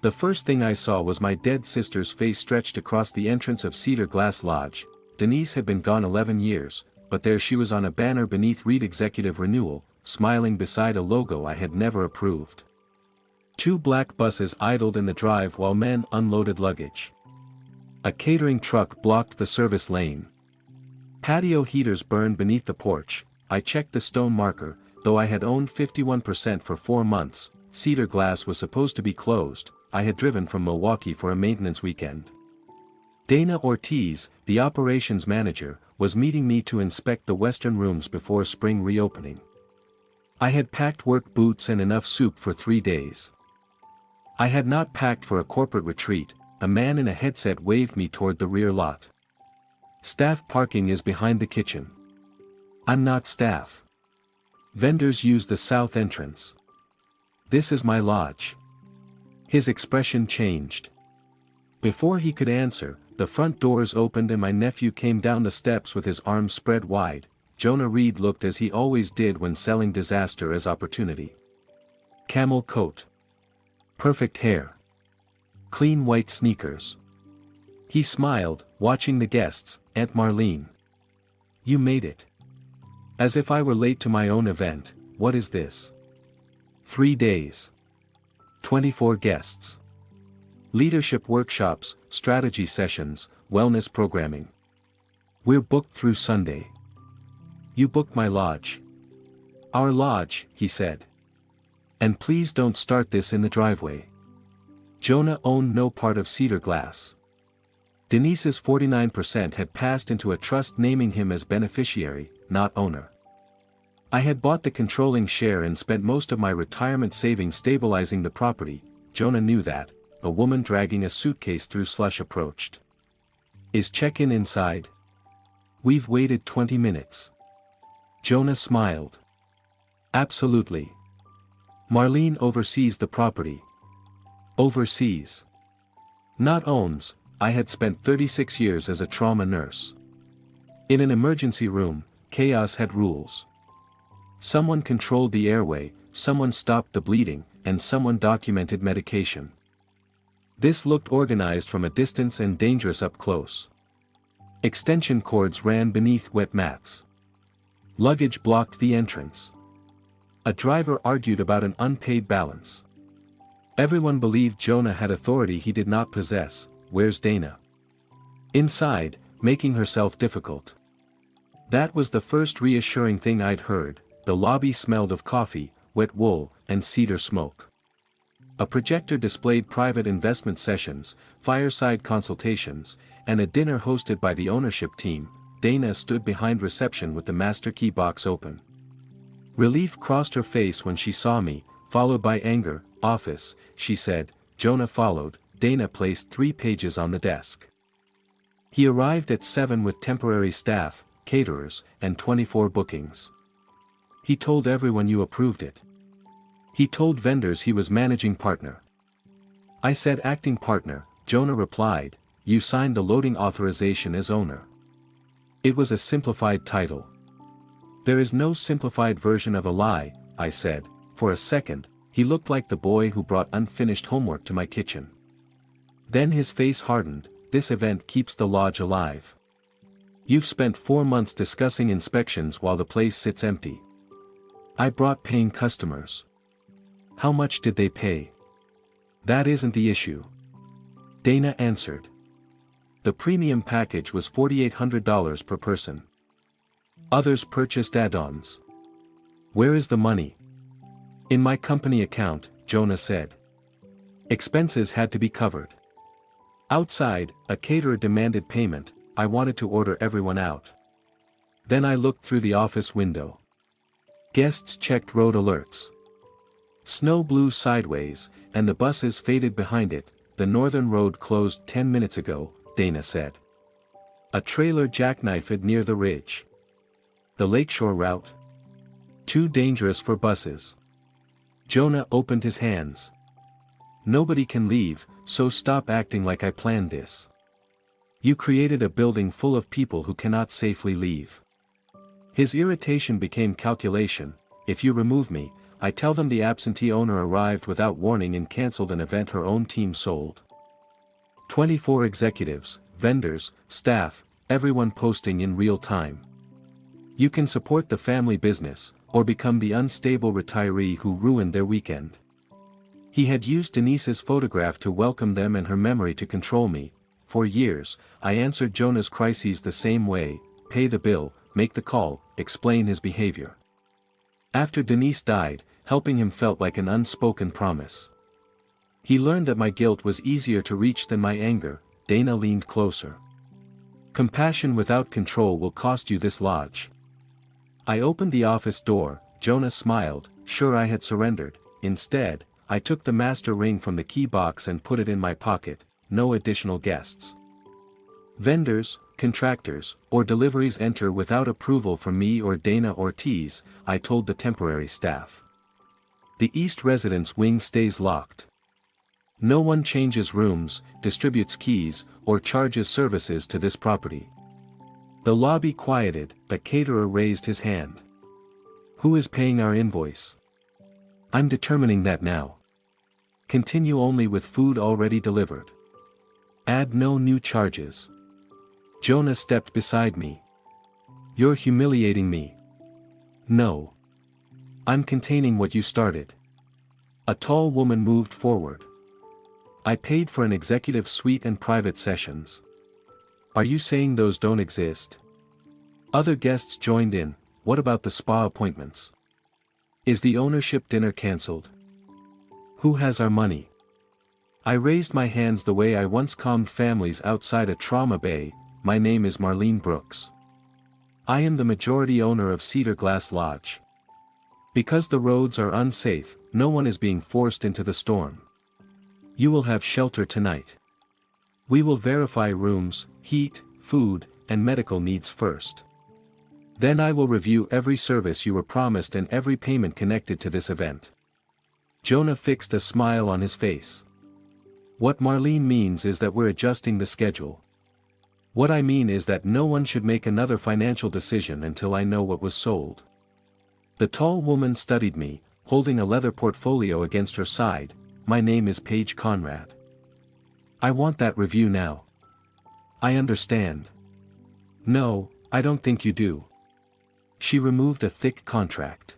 The first thing I saw was my dead sister's face stretched across the entrance of Cedar Glass Lodge. Denise had been gone 11 years, but there she was on a banner beneath Reed Executive Renewal, smiling beside a logo I had never approved. 2 black buses idled in the drive while men unloaded luggage. A catering truck blocked the service lane. Patio heaters burned beneath the porch. I checked the stone marker. Though I had owned 51% for 4 months, Cedar Glass was supposed to be closed. I had driven from Milwaukee for a maintenance weekend. Dana Ortiz, the operations manager, was meeting me to inspect the western rooms before spring reopening. I had packed work boots and enough soup for 3 days. I had not packed for a corporate retreat. A man in a headset waved me toward the rear lot. Staff parking is behind the kitchen. I'm not staff. Vendors use the south entrance. This is my lodge. His expression changed. Before he could answer, the front doors opened and my nephew came down the steps with his arms spread wide. Jonah Reed looked as he always did when selling disaster as opportunity. Camel coat. Perfect hair. Clean white sneakers. He smiled, watching the guests. Aunt Marlene. You made it. As if I were late to my own event. What is this? 3 days. 24 guests. Leadership workshops, strategy sessions, wellness programming. We're booked through Sunday. You booked my lodge. Our lodge, he said. And please don't start this in the driveway. Jonah owned no part of Cedar Glass. Denise's 49% had passed into a trust naming him as beneficiary, not owner. I had bought the controlling share and spent most of my retirement savings stabilizing the property. Jonah knew that. A woman dragging a suitcase through slush approached. Is check-in inside? We've waited 20 minutes. Jonah smiled. Absolutely. Marlene oversees the property. Oversees. Not owns. I had spent 36 years as a trauma nurse. In an emergency room, chaos had rules. Someone controlled the airway, someone stopped the bleeding, and someone documented medication. This looked organized from a distance and dangerous up close. Extension cords ran beneath wet mats. Luggage blocked the entrance. A driver argued about an unpaid balance. Everyone believed Jonah had authority he did not possess. Where's Dana? Inside, making herself difficult. That was the first reassuring thing I'd heard. The lobby smelled of coffee, wet wool, and cedar smoke. A projector displayed private investment sessions, fireside consultations, and a dinner hosted by the ownership team. Dana stood behind reception with the master key box open. Relief crossed her face when she saw me, followed by anger. Office, she said. Jonah followed. Dana placed 3 pages on the desk. He arrived at 7 with temporary staff, caterers, and 24 bookings. He told everyone you approved it. He told vendors he was managing partner. I said acting partner. Jonah replied, you signed the loading authorization as owner. It was a simplified title. There is no simplified version of a lie, I said. For a second, he looked like the boy who brought unfinished homework to my kitchen. Then his face hardened. This event keeps the lodge alive. You've spent 4 months discussing inspections while the place sits empty. I brought paying customers. How much did they pay? That isn't the issue. Dana answered. The premium package was $4,800 per person. Others purchased add-ons. Where is the money? In my company account, Jonah said. Expenses had to be covered. Outside, a caterer demanded payment. I wanted to order everyone out. Then I looked through the office window. Guests checked road alerts. Snow blew sideways, and the buses faded behind it. The northern road closed 10 minutes ago, Dana said. A trailer jackknifed near the ridge. The lakeshore route? Too dangerous for buses. Jonah opened his hands. Nobody can leave, so stop acting like I planned this. You created a building full of people who cannot safely leave. His irritation became calculation. If you remove me, I tell them the absentee owner arrived without warning and cancelled an event her own team sold. 24 executives, vendors, staff, everyone posting in real time. You can support the family business, or become the unstable retiree who ruined their weekend. He had used Denise's photograph to welcome them and her memory to control me. For years, I answered Jonah's crises the same way: pay the bill, make the call, explain his behavior. After Denise died, helping him felt like an unspoken promise. He learned that my guilt was easier to reach than my anger. Dana leaned closer. Compassion without control will cost you this lodge. I opened the office door. Jonah smiled, sure I had surrendered. Instead, I took the master ring from the key box and put it in my pocket. No additional guests. Vendors, contractors, or deliveries enter without approval from me or Dana Ortiz, I told the temporary staff. The East residence wing stays locked. No one changes rooms, distributes keys, or charges services to this property. The lobby quieted, a caterer raised his hand. Who is paying our invoice? I'm determining that now. Continue only with food already delivered. Add no new charges. Jonah stepped beside me. You're humiliating me. No. I'm containing what you started. A tall woman moved forward. I paid for an executive suite and private sessions. Are you saying those don't exist? Other guests joined in. What about the spa appointments? Is the ownership dinner cancelled? Who has our money? I raised my hands the way I once calmed families outside a trauma bay. My name is Marlene Brooks. I am the majority owner of Cedar Glass Lodge. Because the roads are unsafe, no one is being forced into the storm. You will have shelter tonight. We will verify rooms, heat, food, and medical needs first. Then I will review every service you were promised and every payment connected to this event. Jonah fixed a smile on his face. What Marlene means is that we're adjusting the schedule. What I mean is that no one should make another financial decision until I know what was sold. The tall woman studied me, holding a leather portfolio against her side. My name is Paige Conrad. I want that review now. I understand. No, I don't think you do. She removed a thick contract.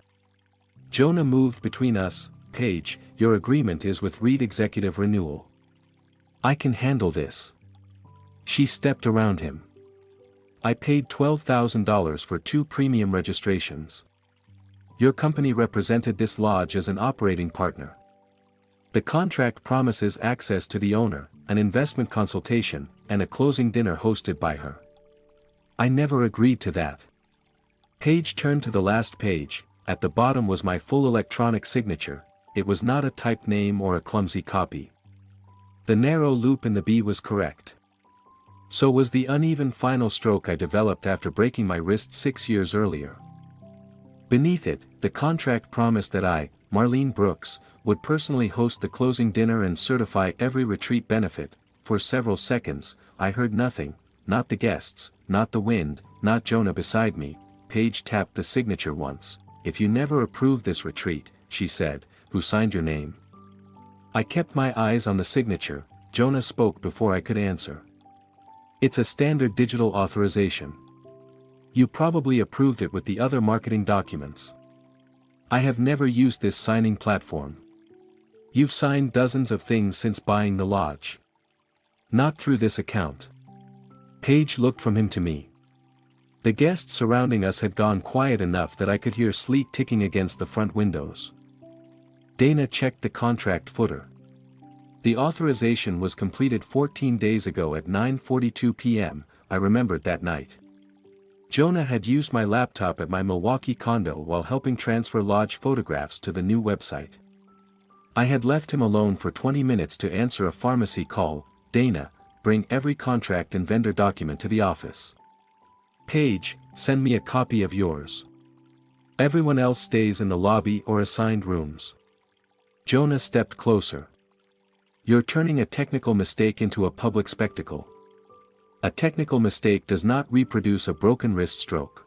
Jonah moved between us. Paige, your agreement is with Reed Executive Renewal. I can handle this. She stepped around him. I paid $12,000 for 2 premium registrations. Your company represented this lodge as an operating partner. The contract promises access to the owner, an investment consultation, and a closing dinner hosted by her. I never agreed to that. Paige turned to the last page. At the bottom was my full electronic signature. It was not a typed name or a clumsy copy. The narrow loop in the B was correct. So was the uneven final stroke I developed after breaking my wrist 6 years earlier. Beneath it, the contract promised that I, Marlene Brooks, would personally host the closing dinner and certify every retreat benefit. For several seconds, I heard nothing, not the guests, not the wind, not Jonah beside me. Paige tapped the signature once. If you never approve this retreat, she said, who signed your name? I kept my eyes on the signature. Jonah spoke before I could answer. It's a standard digital authorization. You probably approved it with the other marketing documents. I have never used this signing platform. You've signed dozens of things since buying the lodge. Not through this account. Paige looked from him to me. The guests surrounding us had gone quiet enough that I could hear sleet ticking against the front windows. Dana checked the contract footer. The authorization was completed 14 days ago at 9:42 p.m., I remembered that night. Jonah had used my laptop at my Milwaukee condo while helping transfer lodge photographs to the new website. I had left him alone for 20 minutes to answer a pharmacy call. Dana, bring every contract and vendor document to the office. Paige, send me a copy of yours. Everyone else stays in the lobby or assigned rooms. Jonah stepped closer. You're turning a technical mistake into a public spectacle. A technical mistake does not reproduce a broken wrist stroke.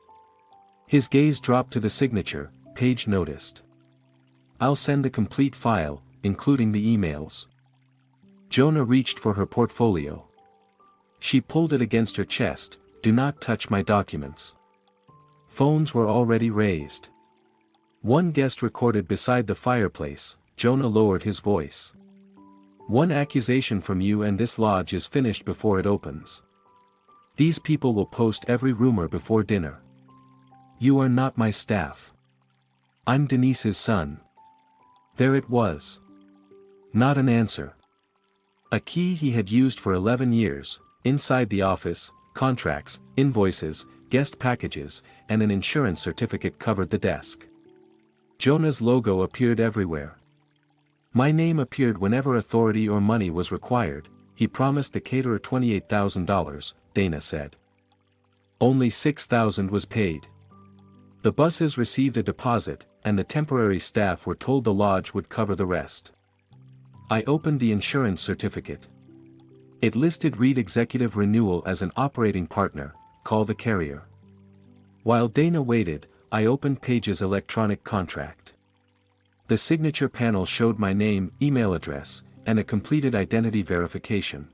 His gaze dropped to the signature. Paige noticed. I'll send the complete file, including the emails. Jonah reached for her portfolio. She pulled it against her chest. Do not touch my documents. Phones were already raised. One guest recorded beside the fireplace. Jonah lowered his voice. One accusation from you and this lodge is finished before it opens. These people will post every rumor before dinner. You are not my staff. I'm Denise's son. There it was. Not an answer. A key he had used for 11 years, inside the office, contracts, invoices, guest packages, and an insurance certificate covered the desk. Jonah's logo appeared everywhere. My name appeared whenever authority or money was required. He promised the caterer $28,000, Dana said. Only $6,000 was paid. The buses received a deposit, and the temporary staff were told the lodge would cover the rest. I opened the insurance certificate. It listed Reed Executive Renewal as an operating partner. Call the carrier. While Dana waited, I opened Page's electronic contract. The signature panel showed my name, email address, and a completed identity verification.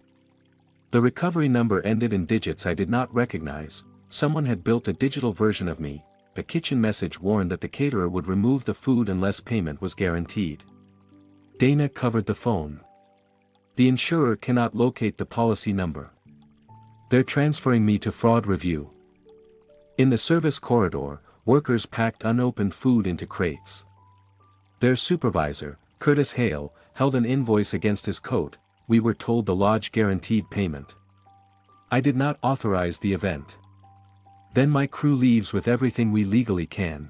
The recovery number ended in digits I did not recognize. Someone had built a digital version of me. A kitchen message warned that the caterer would remove the food unless payment was guaranteed. Dana covered the phone. The insurer cannot locate the policy number. They're transferring me to fraud review. In the service corridor, workers packed unopened food into crates. Their supervisor, Curtis Hale, held an invoice against his coat. We were told the lodge guaranteed payment. I did not authorize the event. Then my crew leaves with everything we legally can.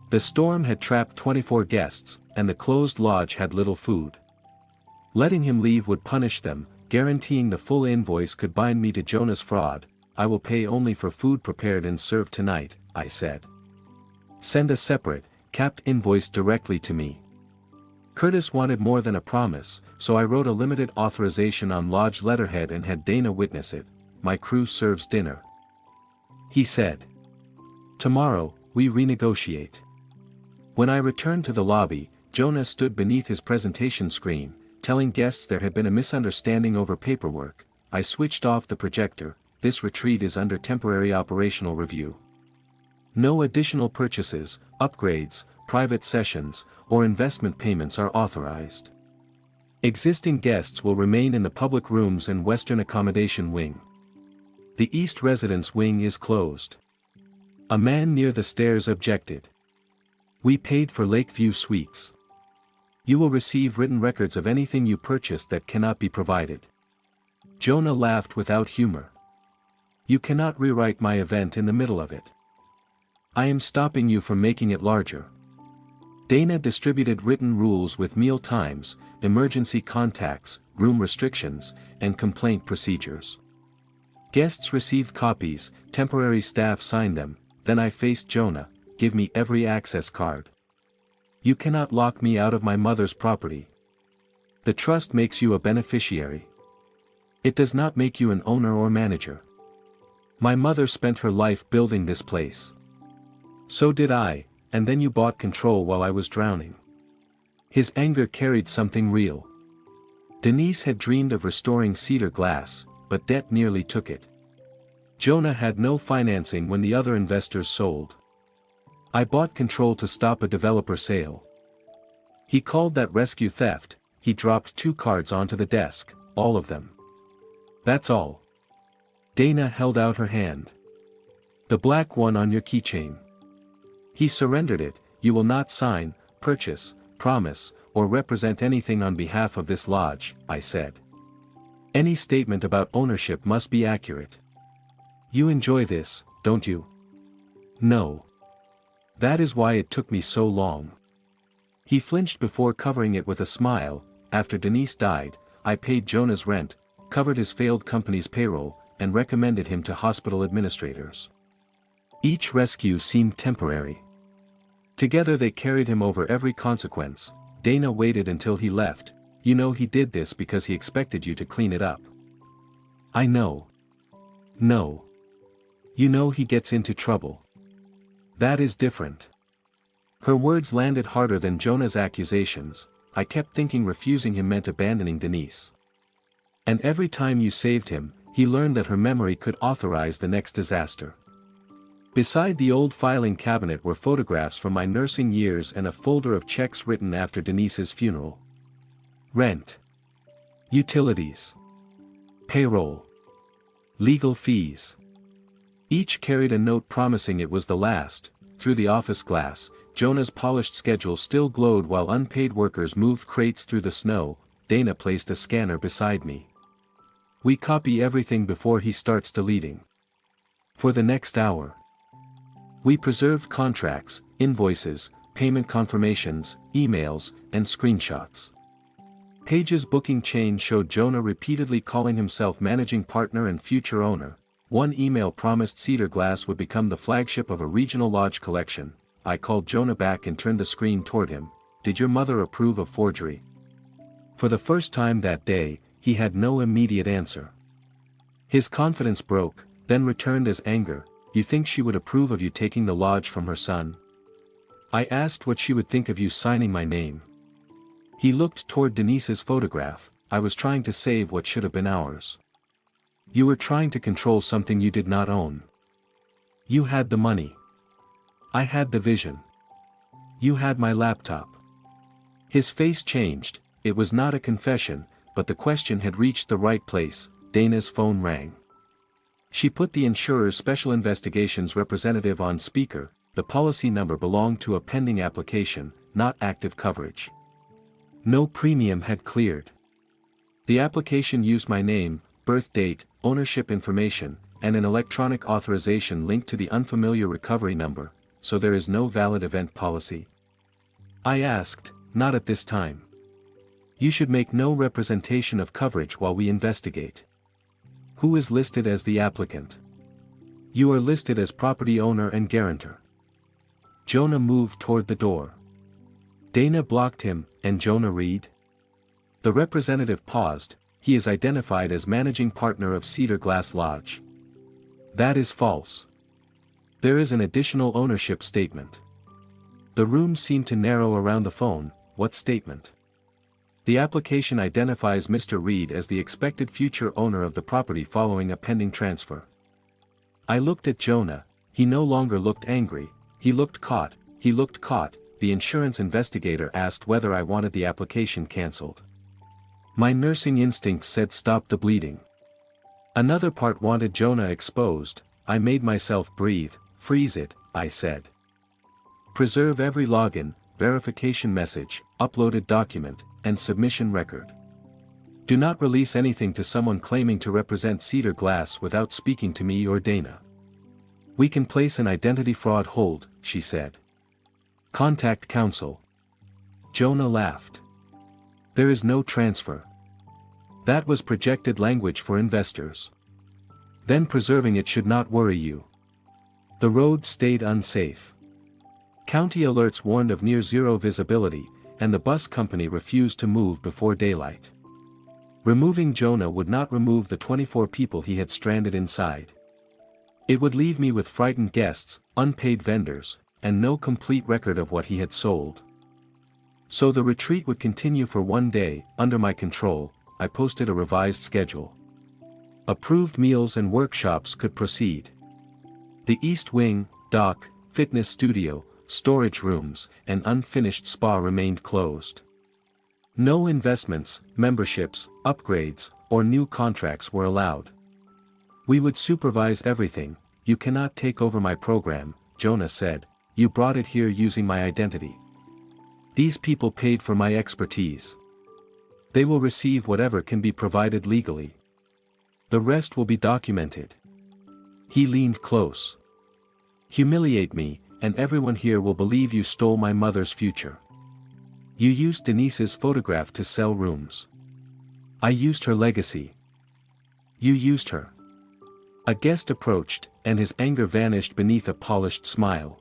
The storm had trapped 24 guests, and the closed lodge had little food. Letting him leave would punish them. Guaranteeing the full invoice could bind me to Jonah's fraud. I will pay only for food prepared and served tonight, I said. Send a separate, capped invoice directly to me. Curtis wanted more than a promise, so I wrote a limited authorization on lodge letterhead and had Dana witness it. My crew serves dinner. He said. Tomorrow, we renegotiate. When I returned to the lobby, Jonah stood beneath his presentation screen, telling guests there had been a misunderstanding over paperwork. I switched off the projector. This retreat is under temporary operational review. No additional purchases, upgrades, private sessions, or investment payments are authorized. Existing guests will remain in the public rooms and Western accommodation wing. The East residence wing is closed. A man near the stairs objected. We paid for Lakeview Suites. You will receive written records of anything you purchased that cannot be provided. Jonah laughed without humor. You cannot rewrite my event in the middle of it. I am stopping you from making it larger. Dana distributed written rules with meal times, emergency contacts, room restrictions, and complaint procedures. Guests received copies, temporary staff signed them. Then I faced Jonah. Give me every access card. You cannot lock me out of my mother's property. The trust makes you a beneficiary. It does not make you an owner or manager. My mother spent her life building this place. So did I, and then you bought control while I was drowning. His anger carried something real. Denise had dreamed of restoring Cedar Glass, but debt nearly took it. Jonah had no financing when the other investors sold. I bought control to stop a developer sale. He called that rescue theft. He dropped 2 cards onto the desk, all of them. That's all. Dana held out her hand. The black one on your keychain. He surrendered it. You will not sign, purchase, promise, or represent anything on behalf of this lodge, I said. Any statement about ownership must be accurate. You enjoy this, don't you? No. That is why it took me so long. He flinched before covering it with a smile. After Denise died, I paid Jonah's rent, covered his failed company's payroll, and recommended him to hospital administrators. Each rescue seemed temporary. Together they carried him over every consequence. Dana waited until he left. You know he did this because he expected you to clean it up. I know. No. You know he gets into trouble. That is different. Her words landed harder than Jonah's accusations. I kept thinking refusing him meant abandoning Denise. And every time you saved him, he learned that her memory could authorize the next disaster. Beside the old filing cabinet were photographs from my nursing years and a folder of checks written after Denise's funeral. Rent. Utilities. Payroll. Legal fees. Each carried a note promising it was the last. Through the office glass, Jonah's polished schedule still glowed while unpaid workers moved crates through the snow. Dana placed a scanner beside me. We copy everything before he starts deleting. For the next hour. We preserved contracts, invoices, payment confirmations, emails, and screenshots. Page's booking chain showed Jonah repeatedly calling himself managing partner and future owner. One email promised Cedar Glass would become the flagship of a regional lodge collection. I called Jonah back and turned the screen toward him. Did your mother approve of forgery? For the first time that day, he had no immediate answer. His confidence broke, then returned as anger. You think she would approve of you taking the lodge from her son? I asked what she would think of you signing my name. He looked toward Denise's photograph. I was trying to save what should have been ours. You were trying to control something you did not own. You had the money. I had the vision. You had my laptop. His face changed. It was not a confession, but the question had reached the right place. Dana's phone rang. She put the insurer's special investigations representative on speaker. The policy number belonged to a pending application, not active coverage. No premium had cleared. The application used my name, birth date, ownership information, and an electronic authorization linked to the unfamiliar recovery number, so there is no valid event policy. I asked, not at this time. You should make no representation of coverage while we investigate. Who is listed as the applicant? You are listed as property owner and guarantor. Jonah moved toward the door. Dana blocked him, and Jonah Reed? The representative paused. He is identified as managing partner of Cedar Glass Lodge. That is false. There is an additional ownership statement. The room seemed to narrow around the phone. What statement? The application identifies Mr. Reed as the expected future owner of the property following a pending transfer. I looked at Jonah. He no longer looked angry. He looked caught. The insurance investigator asked whether I wanted the application cancelled. My nursing instinct said stop the bleeding. Another part wanted Jonah exposed. I made myself breathe. Freeze it, I said. Preserve every login, verification message, uploaded document, and submission record. Do not release anything to someone claiming to represent Cedar Glass without speaking to me or Dana. We can place an identity fraud hold, she said. Contact counsel. Jonah laughed. There is no transfer. That was projected language for investors. Then preserving it should not worry you. The road stayed unsafe. County alerts warned of near zero visibility, and the bus company refused to move before daylight. Removing Jonah would not remove the 24 people he had stranded inside. It would leave me with frightened guests, unpaid vendors, and no complete record of what he had sold. So the retreat would continue for one day. Under my control, I posted a revised schedule. Approved meals and workshops could proceed. The East Wing, dock, fitness studio, storage rooms, and unfinished spa remained closed. No investments, memberships, upgrades, or new contracts were allowed. We would supervise everything. You cannot take over my program, Jonah said. You brought it here using my identity. These people paid for my expertise. They will receive whatever can be provided legally. The rest will be documented. He leaned close. Humiliate me, and everyone here will believe you stole my mother's future. You used Denise's photograph to sell rooms. I used her legacy. You used her. A guest approached, and his anger vanished beneath a polished smile.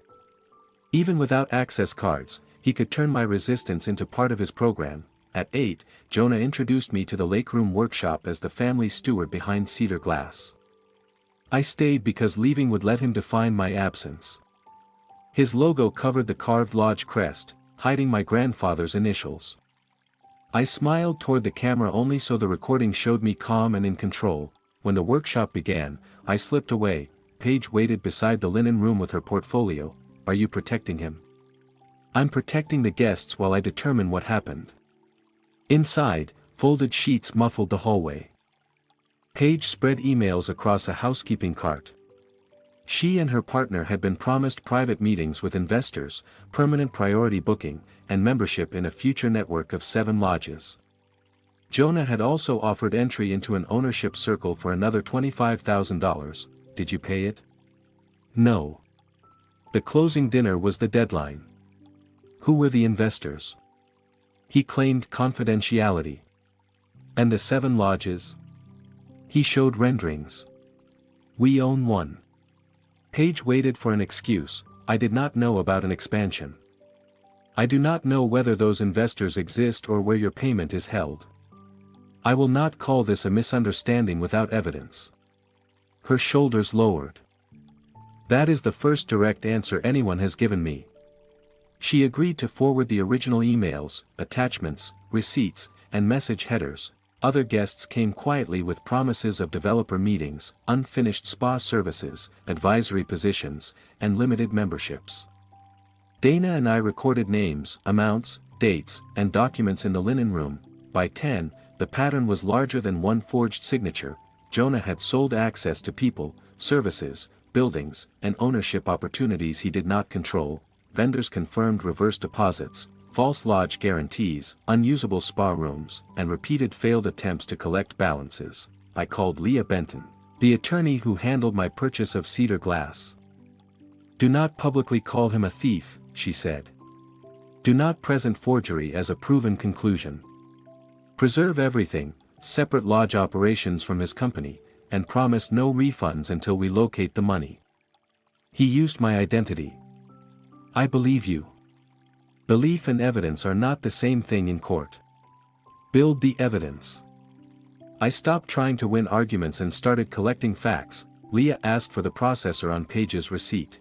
Even without access cards, he could turn my resistance into part of his program. At 8, Jonah introduced me to the Lakeroom workshop as the family steward behind Cedar Glass. I stayed because leaving would let him define my absence. His logo covered the carved lodge crest, hiding my grandfather's initials. I smiled toward the camera only so the recording showed me calm and in control. When the workshop began, I slipped away. Paige waited beside the linen room with her portfolio. Are you protecting him? I'm protecting the guests while I determine what happened. Inside, folded sheets muffled the hallway. Paige spread emails across a housekeeping cart. She and her partner had been promised private meetings with investors, permanent priority booking, and membership in a future network of 7 lodges. Jonah had also offered entry into an ownership circle for another $25,000. Did you pay it? No. The closing dinner was the deadline. Who were the investors? He claimed confidentiality. And the 7 lodges? He showed renderings. We own one. Paige waited for an excuse. I did not know about an expansion. I do not know whether those investors exist or where your payment is held. I will not call this a misunderstanding without evidence. Her shoulders lowered. That is the first direct answer anyone has given me. She agreed to forward the original emails, attachments, receipts, and message headers. Other guests came quietly with promises of developer meetings, unfinished spa services, advisory positions, and limited memberships. Dana and I recorded names, amounts, dates, and documents in the linen room. By 10, the pattern was larger than one forged signature. Jonah had sold access to people, services, buildings, and ownership opportunities he did not control. Vendors confirmed reverse deposits, false lodge guarantees, unusable spa rooms, and repeated failed attempts to collect balances. I called Leah Benton, the attorney who handled my purchase of cedar glass. Do not publicly call him a thief, she said. Do not present forgery as a proven conclusion. Preserve everything, separate lodge operations from his company, and promise no refunds until we locate the money. He used my identity. I believe you. Belief and evidence are not the same thing in court. Build the evidence. I stopped trying to win arguments and started collecting facts. Leah asked for the processor on Paige's receipt.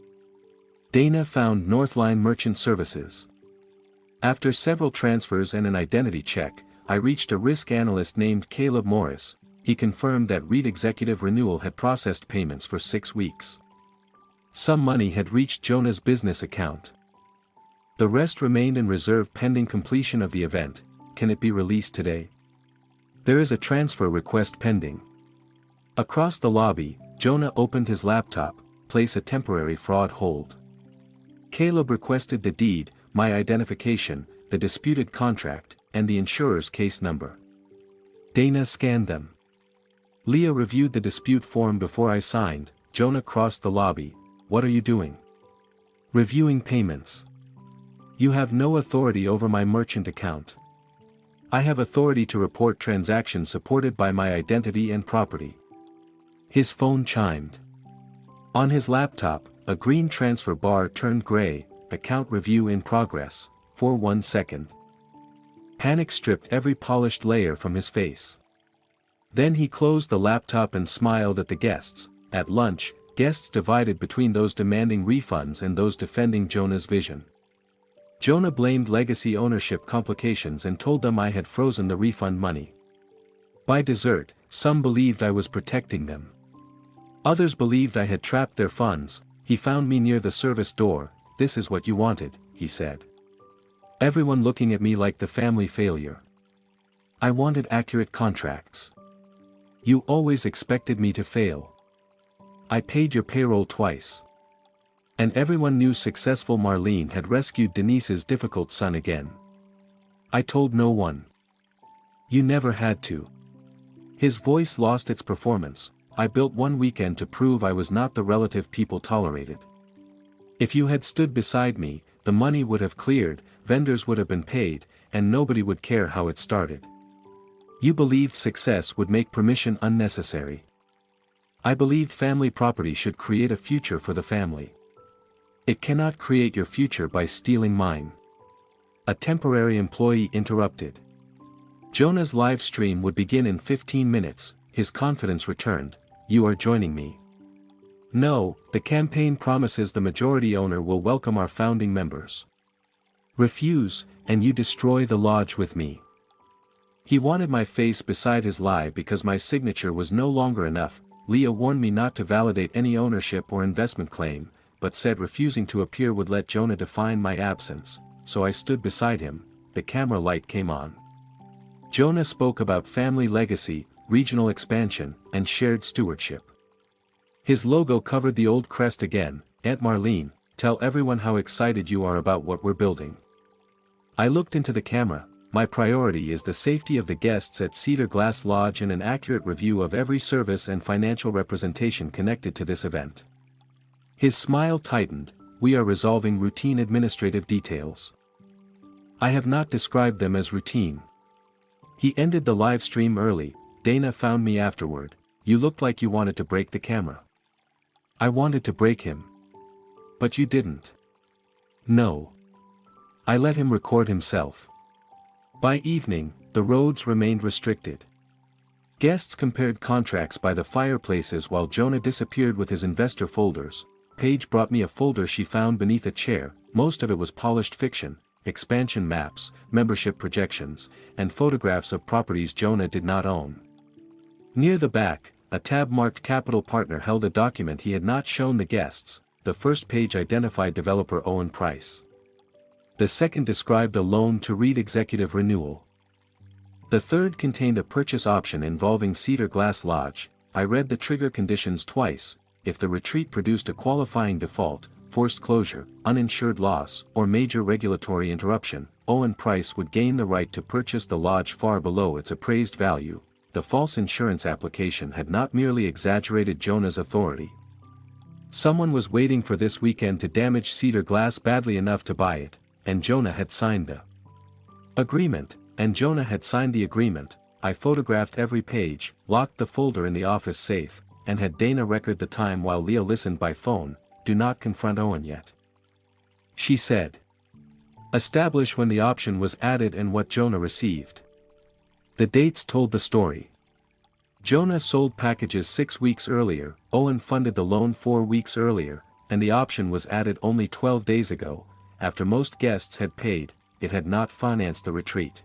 Dana found Northline Merchant Services. After several transfers and an identity check, I reached a risk analyst named Caleb Morris. He confirmed that REIT Executive Renewal had processed payments for 6 weeks. Some money had reached Jonah's business account. The rest remained in reserve pending completion of the event. Can it be released today? There is a transfer request pending. Across the lobby, Jonah opened his laptop. Place a temporary fraud hold. Caleb requested the deed, my identification, the disputed contract, and the insurer's case number. Dana scanned them. Leah reviewed the dispute form before I signed. Jonah crossed the lobby. What are you doing? Reviewing payments. You have no authority over my merchant account. I have authority to report transactions supported by my identity and property. His phone chimed. On his laptop, a green transfer bar turned gray. Account review in progress. For 1 second. Panic stripped every polished layer from his face. Then he closed the laptop and smiled at the guests. At lunch, guests divided between those demanding refunds and those defending Jonah's vision. Jonah blamed legacy ownership complications and told them I had frozen the refund money. By dessert, some believed I was protecting them. Others believed I had trapped their funds. He found me near the service door. This is what you wanted, he said. Everyone looking at me like the family failure. I wanted accurate contracts. You always expected me to fail. I paid your payroll twice. And everyone knew successful Marlene had rescued Denise's difficult son again. I told no one. You never had to. His voice lost its performance. I built one weekend to prove I was not the relative people tolerated. If you had stood beside me, the money would have cleared, vendors would have been paid, and nobody would care how it started. You believed success would make permission unnecessary. I believed family property should create a future for the family. It cannot create your future by stealing mine. A temporary employee interrupted. Jonah's live stream would begin in 15 minutes, his confidence returned. You are joining me. No, the campaign promises the majority owner will welcome our founding members. Refuse, and you destroy the lodge with me. He wanted my face beside his lie because my signature was no longer enough. Leah warned me not to validate any ownership or investment claim, but said refusing to appear would let Jonah define my absence, so I stood beside him. The camera light came on. Jonah spoke about family legacy, regional expansion, and shared stewardship. His logo covered the old crest again. Aunt Marlene, tell everyone how excited you are about what we're building. I looked into the camera. My priority is the safety of the guests at Cedar Glass Lodge and an accurate review of every service and financial representation connected to this event. His smile tightened. We are resolving routine administrative details. I have not described them as routine. He ended the live stream early. Dana found me afterward. You looked like you wanted to break the camera. I wanted to break him. But you didn't. No. I let him record himself. By evening, the roads remained restricted. Guests compared contracts by the fireplaces while Jonah disappeared with his investor folders. Paige brought me a folder she found beneath a chair. Most of it was polished fiction, expansion maps, membership projections, and photographs of properties Jonah did not own. Near the back, a tab marked Capital Partner held a document he had not shown the guests. The first page identified developer Owen Price. The second described a loan to REIT executive renewal. The third contained a purchase option involving Cedar Glass Lodge. I read the trigger conditions twice. If the retreat produced a qualifying default, forced closure, uninsured loss, or major regulatory interruption, Owen Price would gain the right to purchase the lodge far below its appraised value. The false insurance application had not merely exaggerated Jonah's authority. Someone was waiting for this weekend to damage Cedar Glass badly enough to buy it. And Jonah had signed the agreement. I photographed every page, locked the folder in the office safe, and had Dana record the time while Leah listened by phone. Do not confront Owen yet, she said. Establish when the option was added and what Jonah received. The dates told the story. Jonah sold packages 6 weeks earlier, Owen funded the loan 4 weeks earlier, and the option was added only 12 days ago. After most guests had paid, it had not financed the retreat.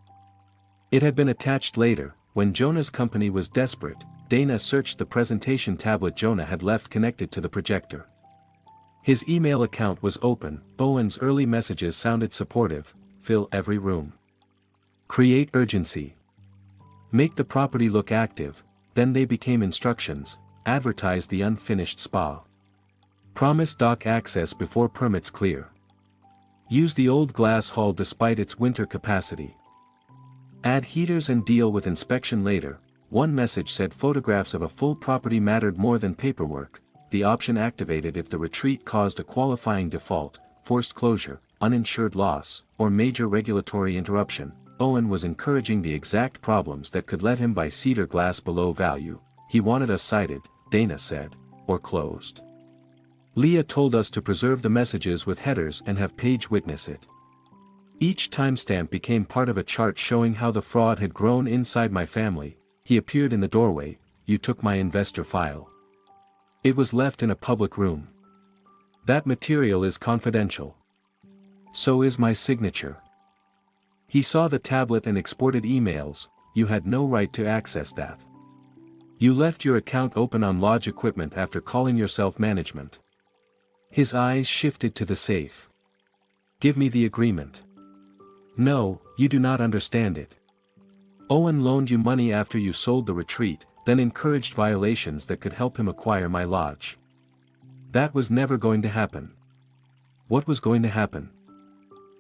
It had been attached later. When Jonah's company was desperate, Dana searched the presentation tablet Jonah had left connected to the projector. His email account was open. Owen's early messages sounded supportive. Fill every room. Create urgency. Make the property look active. Then they became instructions. Advertise the unfinished spa. Promise dock access before permits clear. Use the old glass hall despite its winter capacity. Add heaters and deal with inspection later. One message said photographs of a full property mattered more than paperwork. The option activated if the retreat caused a qualifying default, forced closure, uninsured loss, or major regulatory interruption. Owen was encouraging the exact problems that could let him buy Cedar Glass below value. He wanted us cited, Dana said, or closed. Leah told us to preserve the messages with headers and have Paige witness it. Each timestamp became part of a chart showing how the fraud had grown inside my family. He appeared in the doorway. You took my investor file. It was left in a public room. That material is confidential. So is my signature. He saw the tablet and exported emails. You had no right to access that. You left your account open on lodge equipment after calling yourself management. His eyes shifted to the safe. Give me the agreement. No, you do not understand it. Owen loaned you money after you sold the retreat, then encouraged violations that could help him acquire my lodge. That was never going to happen. What was going to happen?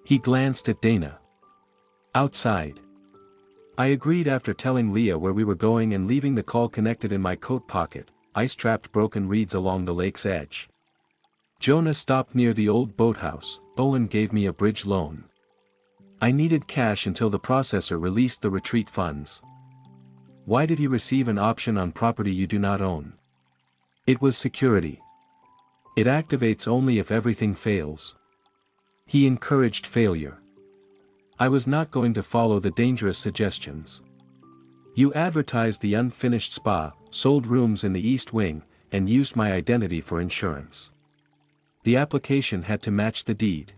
He glanced at Dana. Outside. I agreed after telling Leah where we were going and leaving the call connected in my coat pocket. I strapped broken reeds along the lake's edge. Jonah stopped near the old boathouse. Owen gave me a bridge loan. I needed cash until the processor released the retreat funds. Why did he receive an option on property you do not own? It was security. It activates only if everything fails. He encouraged failure. I was not going to follow the dangerous suggestions. You advertised the unfinished spa, sold rooms in the East Wing, and used my identity for insurance. The application had to match the deed.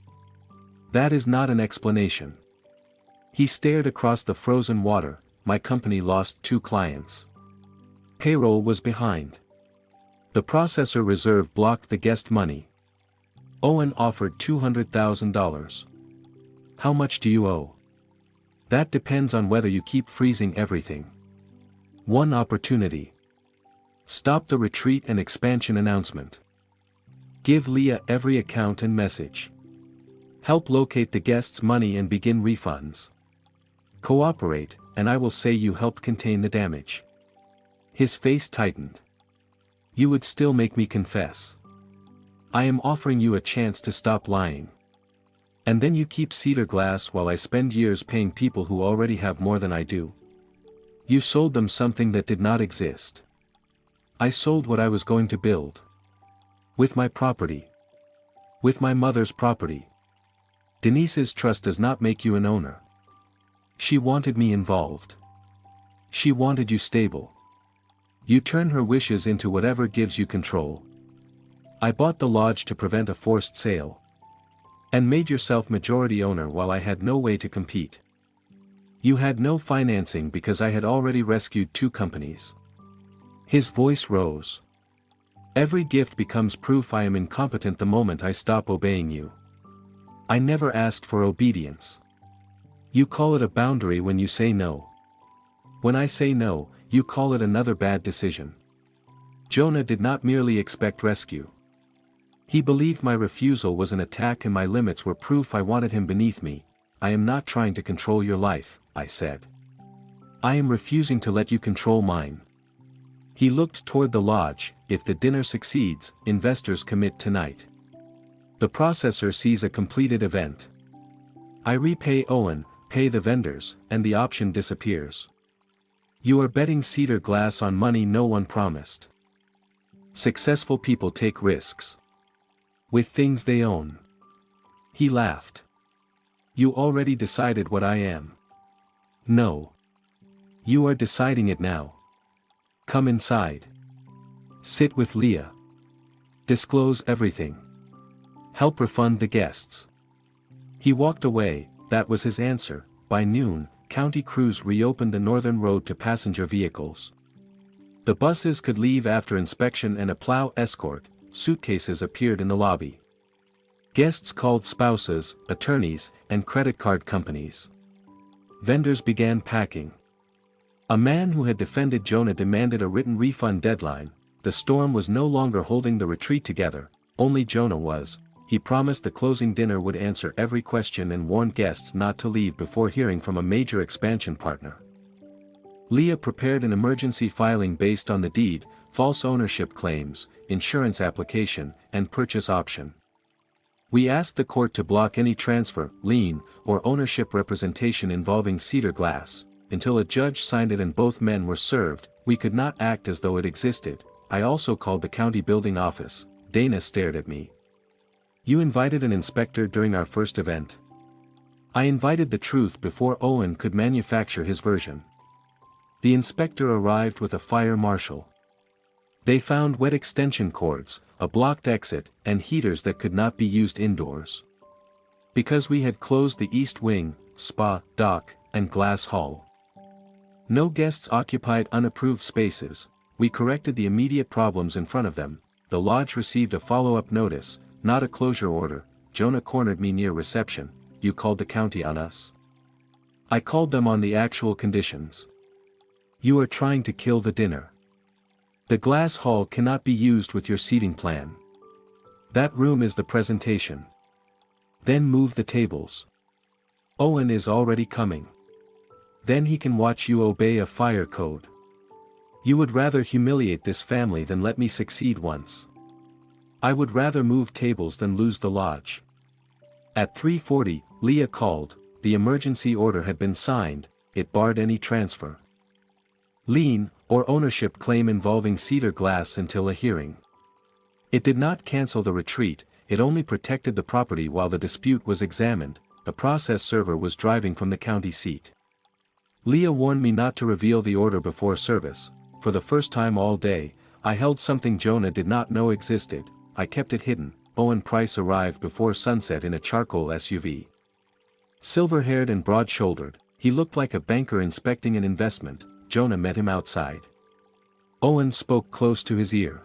That is not an explanation. He stared across the frozen water. My company lost 2 clients. Payroll was behind. The processor reserve blocked the guest money. Owen offered $200,000. How much do you owe? That depends on whether you keep freezing everything. 1 opportunity. Stop the retreat and expansion announcement. Give Leah every account and message. Help locate the guests' money and begin refunds. Cooperate, and I will say you helped contain the damage. His face tightened. You would still make me confess. I am offering you a chance to stop lying. And then you keep Cedar Glass while I spend years paying people who already have more than I do. You sold them something that did not exist. I sold what I was going to build. With my property. With my mother's property. Denise's trust does not make you an owner. She wanted me involved. She wanted you stable. You turn her wishes into whatever gives you control. I bought the lodge to prevent a forced sale. And made yourself majority owner while I had no way to compete. You had no financing because I had already rescued 2 companies. His voice rose. Every gift becomes proof I am incompetent the moment I stop obeying you. I never asked for obedience. You call it a boundary when you say no. When I say no, you call it another bad decision. Jonah did not merely expect rescue. He believed my refusal was an attack and my limits were proof I wanted him beneath me. I am not trying to control your life, I said. I am refusing to let you control mine. He looked toward the lodge. If the dinner succeeds, investors commit tonight. The processor sees a completed event. I repay Owen, pay the vendors, and the option disappears. You are betting Cedar Glass on money no one promised. Successful people take risks. With things they own. He laughed. You already decided what I am. No. You are deciding it now. Come inside. Sit with Leah. Disclose everything. Help refund the guests. He walked away. That was his answer. By noon, county crews reopened the northern road to passenger vehicles. The buses could leave after inspection and a plow escort. Suitcases appeared in the lobby. Guests called spouses, attorneys, and credit card companies. Vendors began packing. A man who had defended Jonah demanded a written refund deadline. The storm was no longer holding the retreat together, only Jonah was. He promised the closing dinner would answer every question and warned guests not to leave before hearing from a major expansion partner. Leah prepared an emergency filing based on the deed, false ownership claims, insurance application, and purchase option. We asked the court to block any transfer, lien, or ownership representation involving Cedar Glass. Until a judge signed it and both men were served, we could not act as though it existed. I also called the county building office. Dana stared at me. You invited an inspector during our first event. I invited the truth before Owen could manufacture his version. The inspector arrived with a fire marshal. They found wet extension cords, a blocked exit, and heaters that could not be used indoors. Because we had closed the east wing, spa, dock, and glass hall. No guests occupied unapproved spaces. We corrected the immediate problems in front of them. The lodge received a follow-up notice, not a closure order. Jonah cornered me near reception. You called the county on us. I called them on the actual conditions. You are trying to kill the dinner. The glass hall cannot be used with your seating plan. That room is the presentation. Then move the tables. Owen is already coming. Then he can watch you obey a fire code. You would rather humiliate this family than let me succeed once. I would rather move tables than lose the lodge. At 3:40, Leah called. The emergency order had been signed. It barred any transfer, lien, or ownership claim involving Cedar Glass until a hearing. It did not cancel the retreat, it only protected the property while the dispute was examined. A process server was driving from the county seat. Leah warned me not to reveal the order before service. For the first time all day, I held something Jonah did not know existed. I kept it hidden. Owen Price arrived before sunset in a charcoal SUV. Silver-haired and broad-shouldered, he looked like a banker inspecting an investment. Jonah met him outside. Owen spoke close to his ear.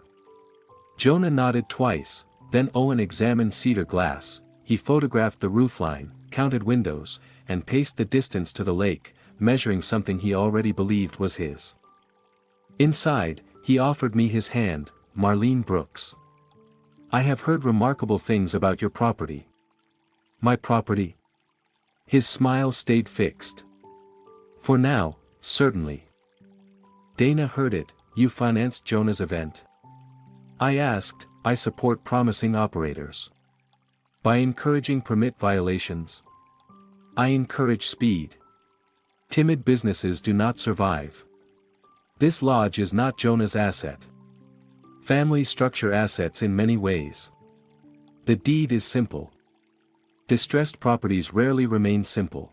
Jonah nodded twice, then Owen examined cedar glass. He photographed the roofline, counted windows, and paced the distance to the lake, measuring something he already believed was his. Inside, he offered me his hand. Marlene Brooks. I have heard remarkable things about your property. My property? His smile stayed fixed. For now, certainly. Dana heard it. You financed Jonah's event. I asked. I support promising operators. By encouraging permit violations. I encourage speed. Timid businesses do not survive. This lodge is not Jonah's asset. Families structure assets in many ways. The deed is simple. Distressed properties rarely remain simple.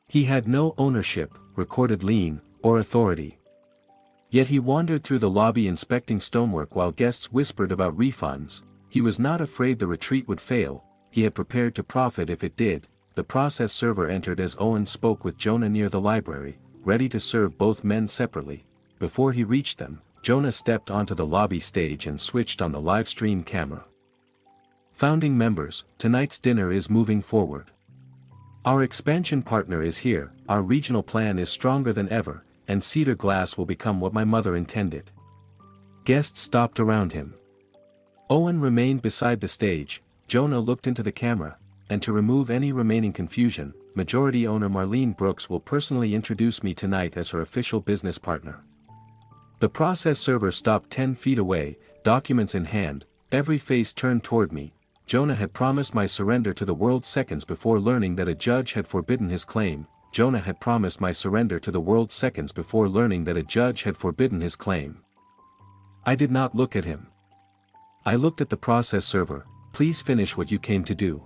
He had no ownership, recorded lien, or authority. Yet he wandered through the lobby inspecting stonework while guests whispered about refunds. He was not afraid the retreat would fail. He had prepared to profit if it did. The process server entered as Owen spoke with Jonah near the library, ready to serve both men separately. Before he reached them, Jonah stepped onto the lobby stage and switched on the live stream camera. Founding members, tonight's dinner is moving forward. Our expansion partner is here. Our regional plan is stronger than ever, and cedar glass will become what my mother intended. Guests stopped around him. Owen remained beside the stage. Jonah looked into the camera, and to remove any remaining confusion, majority owner Marlene Brooks will personally introduce me tonight as her official business partner. The process server stopped 10 feet away, documents in hand, every face turned toward me. Jonah had promised my surrender to the world seconds before learning that a judge had forbidden his claim. Jonah had promised my surrender to the world seconds before learning that a judge had forbidden his claim. I did not look at him. I looked at the process server. Please finish what you came to do.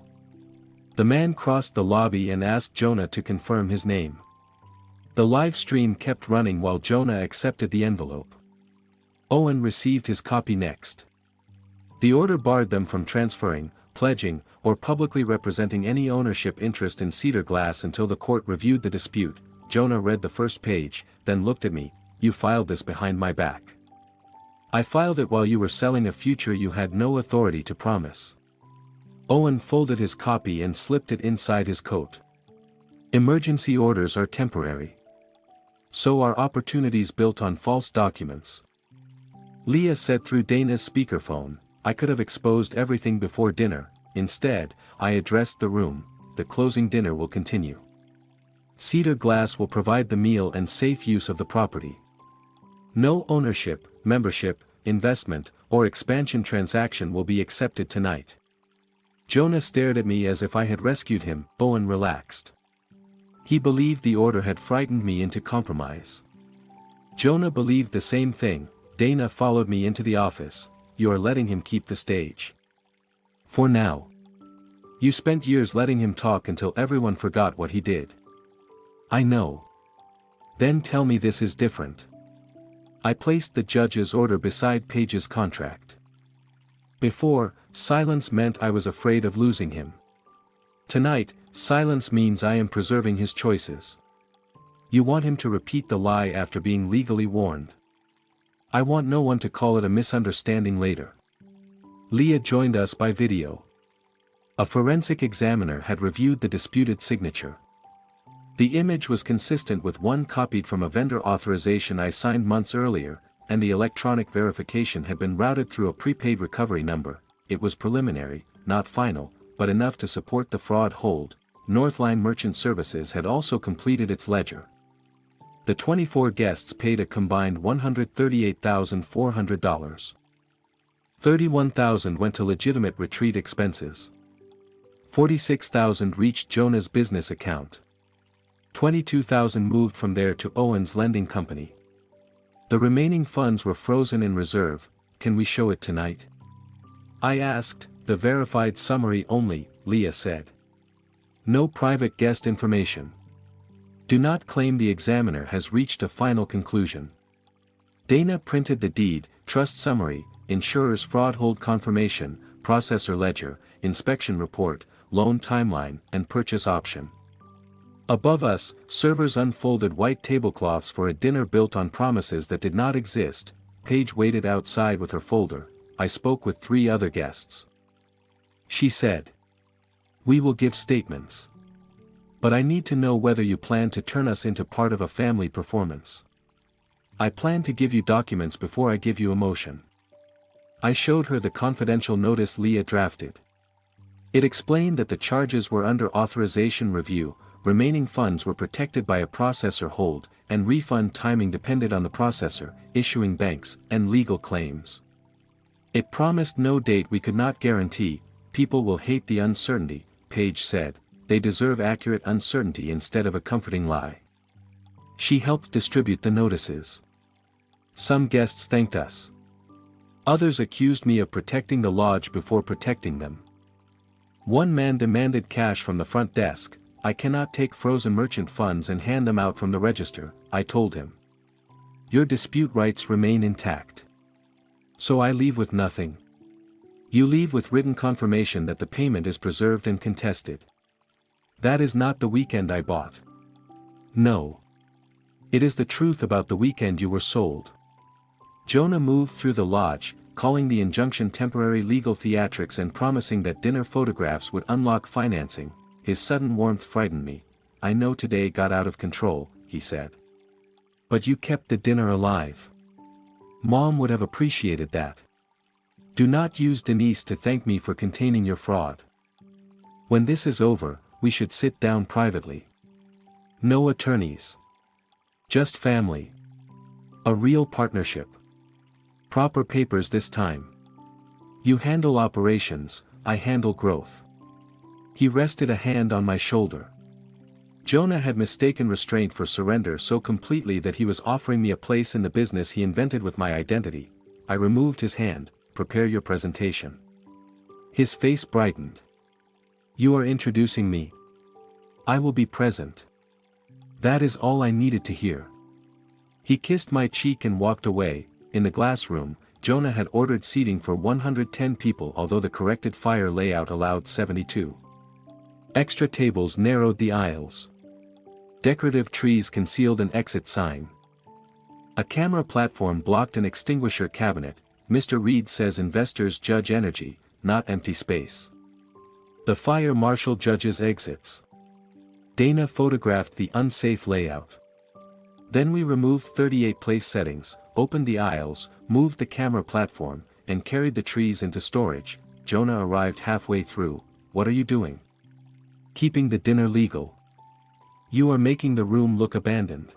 The man crossed the lobby and asked Jonah to confirm his name. The live stream kept running while Jonah accepted the envelope. Owen received his copy next. The order barred them from transferring, pledging, or publicly representing any ownership interest in cedar glass until the court reviewed the dispute. Jonah read the first page, then looked at me. You filed this behind my back. I filed it while you were selling a future you had no authority to promise. Owen folded his copy and slipped it inside his coat. Emergency orders are temporary. So are opportunities built on false documents. Leah said through Dana's speakerphone. I could have exposed everything before dinner. Instead, I addressed the room. The closing dinner will continue. Cedar glass will provide the meal and safe use of the property. No ownership, membership, investment, or expansion transaction will be accepted tonight. Jonah stared at me as if I had rescued him. Owen relaxed. He believed the order had frightened me into compromise. Jonah believed the same thing. Dana followed me into the office. You are letting him keep the stage. For now. You spent years letting him talk until everyone forgot what he did. I know. Then tell me this is different. I placed the judge's order beside Paige's contract. Before, silence meant I was afraid of losing him. Tonight, silence means I am preserving his choices. You want him to repeat the lie after being legally warned. I want no one to call it a misunderstanding later. Leah joined us by video. A forensic examiner had reviewed the disputed signature. The image was consistent with one copied from a vendor authorization I signed months earlier, and the electronic verification had been routed through a prepaid recovery number. It was preliminary, not final, but enough to support the fraud hold. Northline Merchant Services had also completed its ledger. The 24 guests paid a combined $138,400. $31,000 went to legitimate retreat expenses. $46,000 reached Jonah's business account. $22,000 moved from there to Owen's lending company. The remaining funds were frozen in reserve. Can we show it tonight? I asked. The verified summary only, Leah said. No private guest information. Do not claim the examiner has reached a final conclusion. Dana printed the deed, trust summary, insurer's fraud hold confirmation, processor ledger, inspection report, loan timeline, and purchase option. Above us, servers unfolded white tablecloths for a dinner built on promises that did not exist. Paige waited outside with her folder. I spoke with 3 other guests. She said, "We will give statements. But I need to know whether you plan to turn us into part of a family performance. I plan to give you documents before I give you emotion." I showed her the confidential notice Leah drafted. It explained that the charges were under authorization review, remaining funds were protected by a processor hold, and refund timing depended on the processor, issuing banks, and legal claims. It promised no date we could not guarantee. People will hate the uncertainty, Paige said. They deserve accurate uncertainty instead of a comforting lie. She helped distribute the notices. Some guests thanked us. Others accused me of protecting the lodge before protecting them. One man demanded cash from the front desk. "I cannot take frozen merchant funds and hand them out from the register," I told him. "Your dispute rights remain intact. So I leave with nothing. You leave with written confirmation that the payment is preserved and contested. That is not the weekend I bought. No. It is the truth about the weekend you were sold." Jonah moved through the lodge, calling the injunction temporary legal theatrics and promising that dinner photographs would unlock financing. His sudden warmth frightened me. "I know today got out of control," he said. "But you kept the dinner alive. Mom would have appreciated that. Do not use Denise to thank me for containing your fraud. When this is over, we should sit down privately. No attorneys. Just family. A real partnership. Proper papers this time. You handle operations, I handle growth." He rested a hand on my shoulder. Jonah had mistaken restraint for surrender so completely that he was offering me a place in the business he invented with my identity. I removed his hand. "Prepare your presentation." His face brightened. "You are introducing me. I will be present." That is all I needed to hear. He kissed my cheek and walked away. In the glass room, Jonah had ordered seating for 110 people, although the corrected fire layout allowed 72. Extra tables narrowed the aisles. Decorative trees concealed an exit sign. A camera platform blocked an extinguisher cabinet. Mr. Reed says investors judge energy, not empty space. The fire marshal judges exits. Dana photographed the unsafe layout. Then we removed 38 place settings, opened the aisles, moved the camera platform, and carried the trees into storage. Jonah arrived halfway through. "What are you doing?" "Keeping the dinner legal." "You are making the room look abandoned."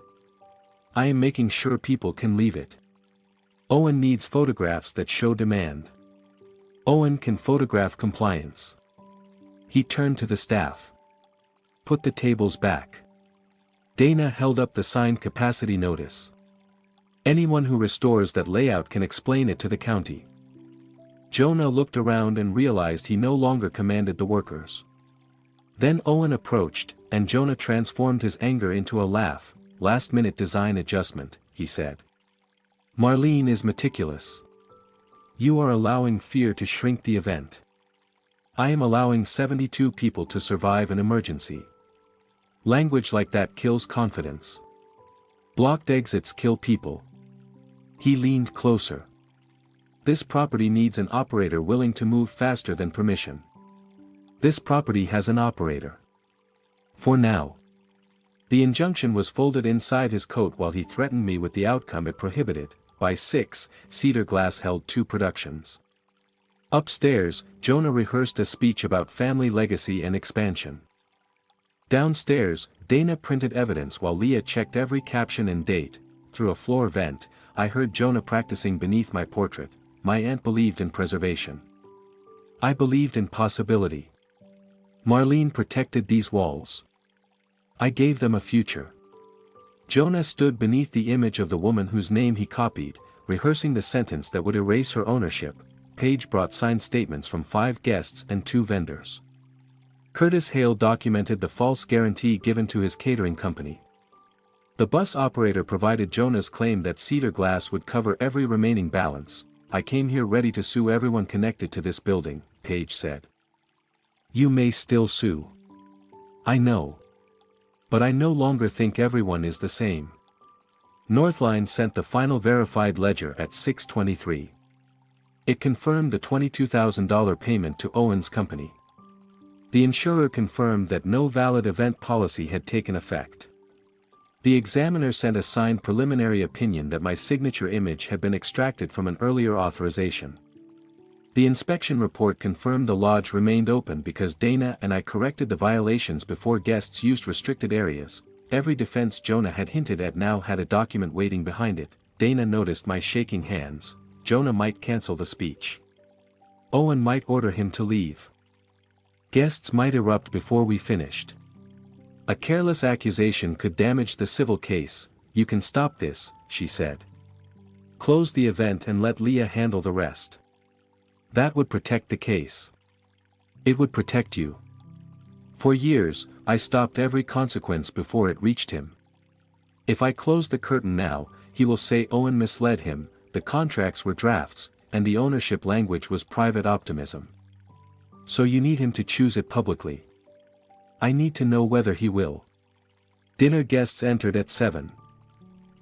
"I am making sure people can leave it." "Owen needs photographs that show demand." "Owen can photograph compliance." He turned to the staff. "Put the tables back." Dana held up the signed capacity notice. "Anyone who restores that layout can explain it to the county." Jonah looked around and realized he no longer commanded the workers. Then Owen approached, and Jonah transformed his anger into a laugh. "Last-minute design adjustment," he said. "Marlene is meticulous. You are allowing fear to shrink the event. I am allowing 72 people to survive an emergency. Language like that kills confidence. Blocked exits kill people." He leaned closer. "This property needs an operator willing to move faster than permission. This property has an operator. For now." The injunction was folded inside his coat while he threatened me with the outcome it prohibited. By 6, Cedar Glass held 2 productions. Upstairs, Jonah rehearsed a speech about family legacy and expansion. Downstairs, Dana printed evidence while Leah checked every caption and date. Through a floor vent, I heard Jonah practicing beneath my portrait. "My aunt believed in preservation. I believed in possibility. Marlene protected these walls. I gave them a future." Jonah stood beneath the image of the woman whose name he copied, rehearsing the sentence that would erase her ownership. Paige brought signed statements from 5 guests and 2 vendors. Curtis Hale documented the false guarantee given to his catering company. The bus operator provided Jonah's claim that Cedar Glass would cover every remaining balance. I came here ready to sue everyone connected to this building, Paige said. You may still sue. I know. But I no longer think everyone is the same. Northline sent the final verified ledger at 6:23. It confirmed the $22,000 payment to Owen's company. The insurer confirmed that no valid event policy had taken effect. The examiner sent a signed preliminary opinion that my signature image had been extracted from an earlier authorization. The inspection report confirmed the lodge remained open because Dana and I corrected the violations before guests used restricted areas. Every defense Jonah had hinted at now had a document waiting behind it. Dana noticed my shaking hands. Jonah might cancel the speech. Owen might order him to leave. Guests might erupt before we finished. A careless accusation could damage the civil case. You can stop this, she said. Close the event and let Leah handle the rest. That would protect the case. It would protect you. For years, I stopped every consequence before it reached him. If I close the curtain now, he will say Owen misled him, the contracts were drafts, and the ownership language was private optimism. So you need him to choose it publicly. I need to know whether he will. Dinner guests entered at 7.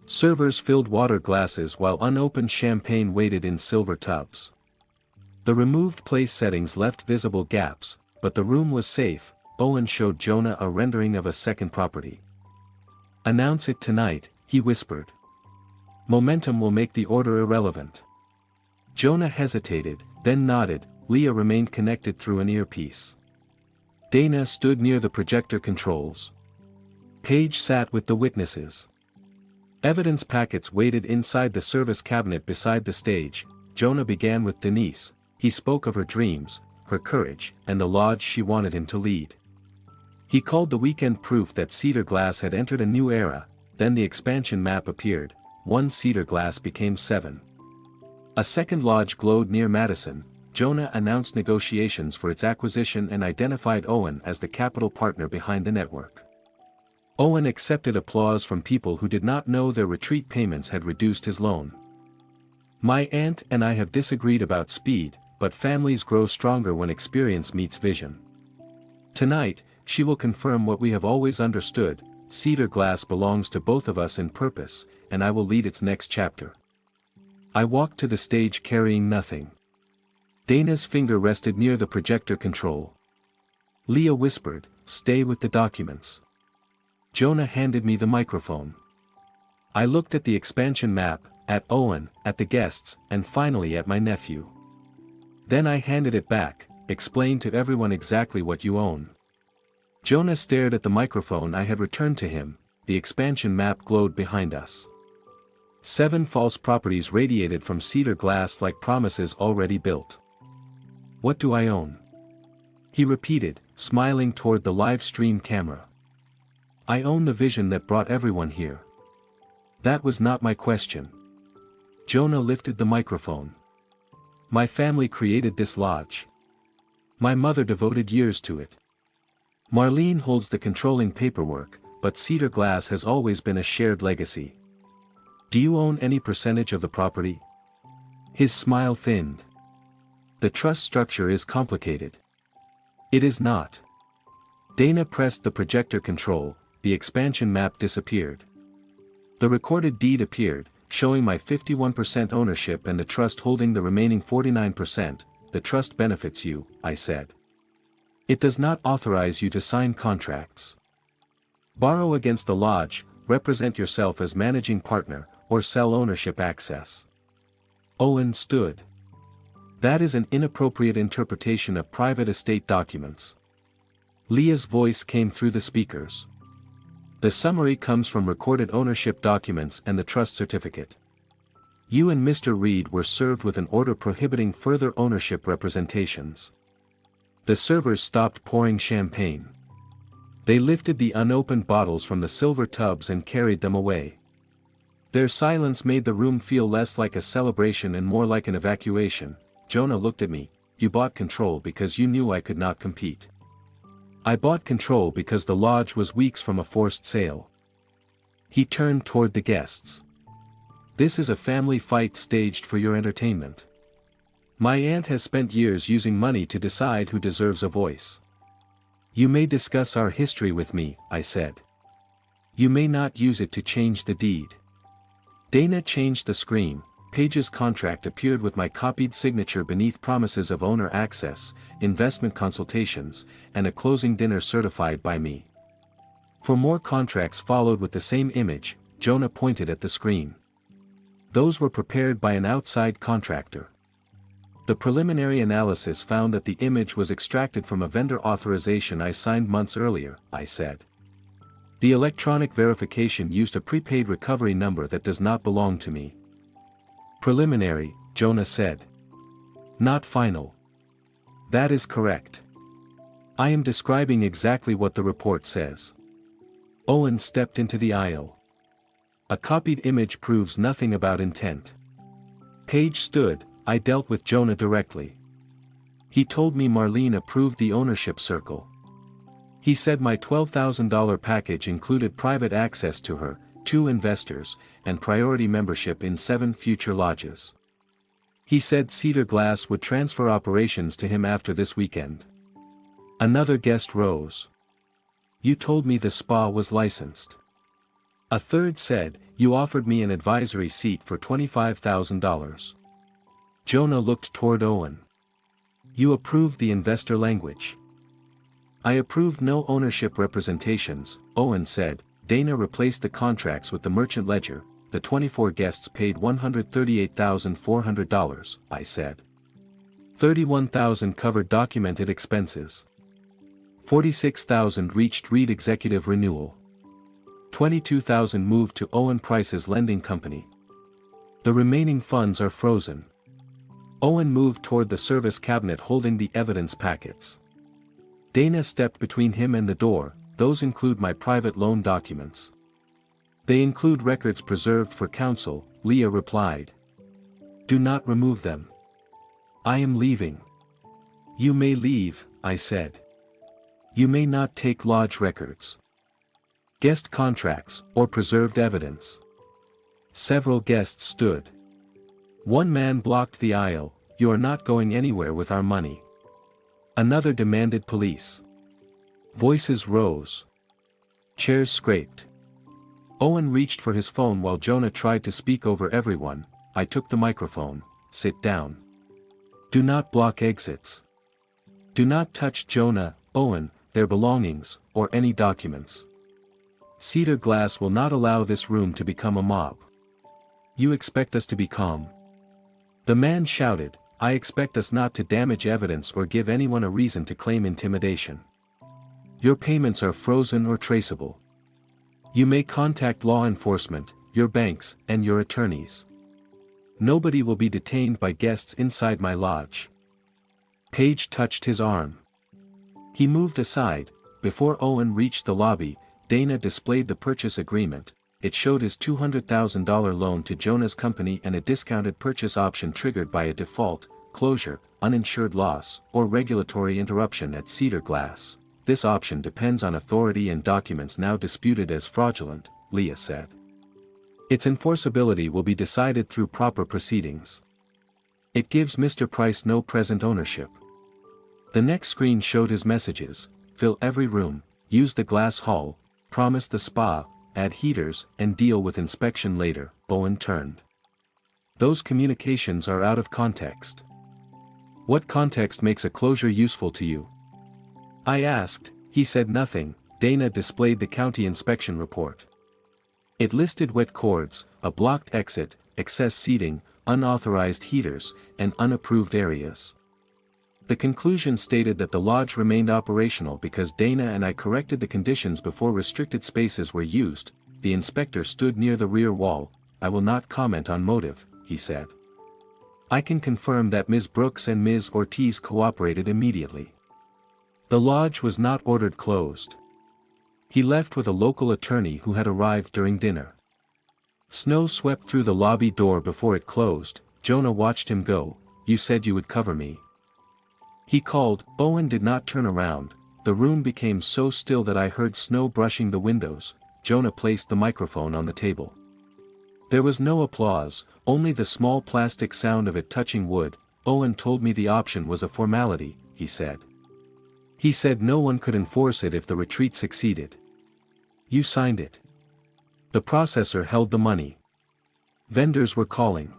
Servers filled water glasses while unopened champagne waited in silver tubs. The removed place settings left visible gaps, but the room was safe. Owen showed Jonah a rendering of a second property. Announce it tonight, he whispered. Momentum will make the order irrelevant. Jonah hesitated, then nodded. Leah remained connected through an earpiece. Dana stood near the projector controls. Paige sat with the witnesses. Evidence packets waited inside the service cabinet beside the stage. Jonah began with Denise. He spoke of her dreams, her courage, and the lodge she wanted him to lead. He called the weekend proof that Cedar Glass had entered a new era. Then the expansion map appeared. 1 Cedar Glass became 7. A second lodge glowed near Madison. Jonah announced negotiations for its acquisition and identified Owen as the capital partner behind the network. Owen accepted applause from people who did not know their retreat payments had reduced his loan. My aunt and I have disagreed about speed, but families grow stronger when experience meets vision. Tonight, she will confirm what we have always understood. Cedar Glass belongs to both of us in purpose, and I will lead its next chapter. I walked to the stage carrying nothing. Dana's finger rested near the projector control. Leah whispered, "Stay with the documents." Jonah handed me the microphone. I looked at the expansion map, at Owen, at the guests, and finally at my nephew. Then I handed it back. Explain to everyone exactly what you own. Jonah stared at the microphone I had returned to him. The expansion map glowed behind us. 7 false properties radiated from Cedar Glass like promises already built. What do I own? He repeated, smiling toward the live stream camera. I own the vision that brought everyone here. That was not my question. Jonah lifted the microphone. My family created this lodge. My mother devoted years to it. Marlene holds the controlling paperwork, but Cedar Glass has always been a shared legacy. Do you own any percentage of the property? His smile thinned. The trust structure is complicated. It is not. Dana pressed the projector control. The expansion map disappeared. The recorded deed appeared, showing my 51% ownership and the trust holding the remaining 49%. The trust benefits you, I said. It does not authorize you to sign contracts. Borrow against the lodge, represent yourself as managing partner, or sell ownership access. Owen stood. That is an inappropriate interpretation of private estate documents. Leah's voice came through the speakers. The summary comes from recorded ownership documents and the trust certificate. You and Mr. Reed were served with an order prohibiting further ownership representations. The servers stopped pouring champagne. They lifted the unopened bottles from the silver tubs and carried them away. Their silence made the room feel less like a celebration and more like an evacuation. Jonah looked at me. You bought control because you knew I could not compete. I bought control because the lodge was weeks from a forced sale. He turned toward the guests. This is a family fight staged for your entertainment. My aunt has spent years using money to decide who deserves a voice. You may discuss our history with me, I said. You may not use it to change the deed. Dana changed the screen. Page's contract appeared with my copied signature beneath promises of owner access, investment consultations, and a closing dinner certified by me. For more contracts followed with the same image. Jonah pointed at the screen. Those were prepared by an outside contractor. The preliminary analysis found that the image was extracted from a vendor authorization I signed months earlier, I said. The electronic verification used a prepaid recovery number that does not belong to me. Preliminary, Jonah said. Not final. That is correct. I am describing exactly what the report says. Owen stepped into the aisle. A copied image proves nothing about intent. Page stood. I dealt with Jonah directly. He told me Marlene approved the ownership circle. He said my $12,000 package included private access to her, 2 investors, and priority membership in 7 future lodges. He said Cedar Glass would transfer operations to him after this weekend. Another guest rose. You told me the spa was licensed. A third said, you offered me an advisory seat for $25,000. Jonah looked toward Owen. You approved the investor language. I approved no ownership representations, Owen said. Dana replaced the contracts with the merchant ledger. The 24 guests paid $138,400, I said. $31,000 covered documented expenses. $46,000 reached Reed executive renewal. $22,000 moved to Owen Price's lending company. The remaining funds are frozen. Owen moved toward the service cabinet holding the evidence packets. Dana stepped between him and the door. Those include my private loan documents. They include records preserved for counsel, Leah replied. Do not remove them. I am leaving. You may leave, I said. You may not take lodge records, guest contracts, or preserved evidence. Several guests stood. One man blocked the aisle. You are not going anywhere with our money. Another demanded police. Voices rose. Chairs scraped. Owen reached for his phone while Jonah tried to speak over everyone. I took the microphone. Sit down. Do not block exits. Do not touch Jonah, Owen, their belongings, or any documents. Cedar Glass will not allow this room to become a mob. You expect us to be calm. The man shouted, I expect us not to damage evidence or give anyone a reason to claim intimidation. Your payments are frozen or traceable. You may contact law enforcement, your banks, and your attorneys. Nobody will be detained by guests inside my lodge. Page touched his arm. He moved aside. Before Owen reached the lobby, Dana displayed the purchase agreement. It showed his $200,000 loan to Jonah's company and a discounted purchase option triggered by a default, closure, uninsured loss, or regulatory interruption at Cedar Glass. This option depends on authority and documents now disputed as fraudulent, Leah said. Its enforceability will be decided through proper proceedings. It gives Mr. Price no present ownership. The next screen showed his messages: fill every room, use the glass hall, promise the spa, add heaters, and deal with inspection later. Owen turned. Those communications are out of context. What context makes a closure useful to you? I asked. He said nothing. Dana displayed the county inspection report. It listed wet cords, a blocked exit, excess seating, unauthorized heaters, and unapproved areas. The conclusion stated that the lodge remained operational because Dana and I corrected the conditions before restricted spaces were used. The inspector stood near the rear wall. I will not comment on motive, he said. I can confirm that Ms. Brooks and Ms. Ortiz cooperated immediately. The lodge was not ordered closed. He left with a local attorney who had arrived during dinner. Snow swept through the lobby door before it closed. Jonah watched him go. You said you would cover me. He called. Owen did not turn around. The room became so still that I heard snow brushing the windows. Jonah placed the microphone on the table. There was no applause, only the small plastic sound of it touching wood. Owen told me the option was a formality, he said. He said no one could enforce it if the retreat succeeded. You signed it. The processor held the money. Vendors were calling.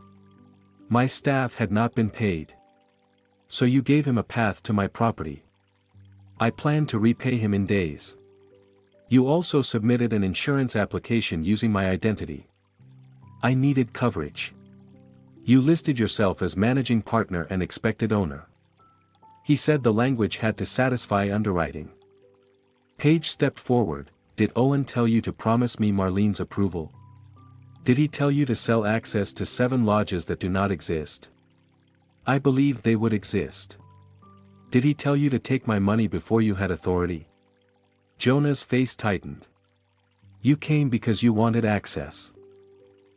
My staff had not been paid. So you gave him a path to my property. I plan to repay him in days. You also submitted an insurance application using my identity. I needed coverage. You listed yourself as managing partner and expected owner. He said the language had to satisfy underwriting. Paige stepped forward. Did Owen tell you to promise me Marlene's approval? Did he tell you to sell access to 7 lodges that do not exist? I believed they would exist. Did he tell you to take my money before you had authority? Jonah's face tightened. You came because you wanted access.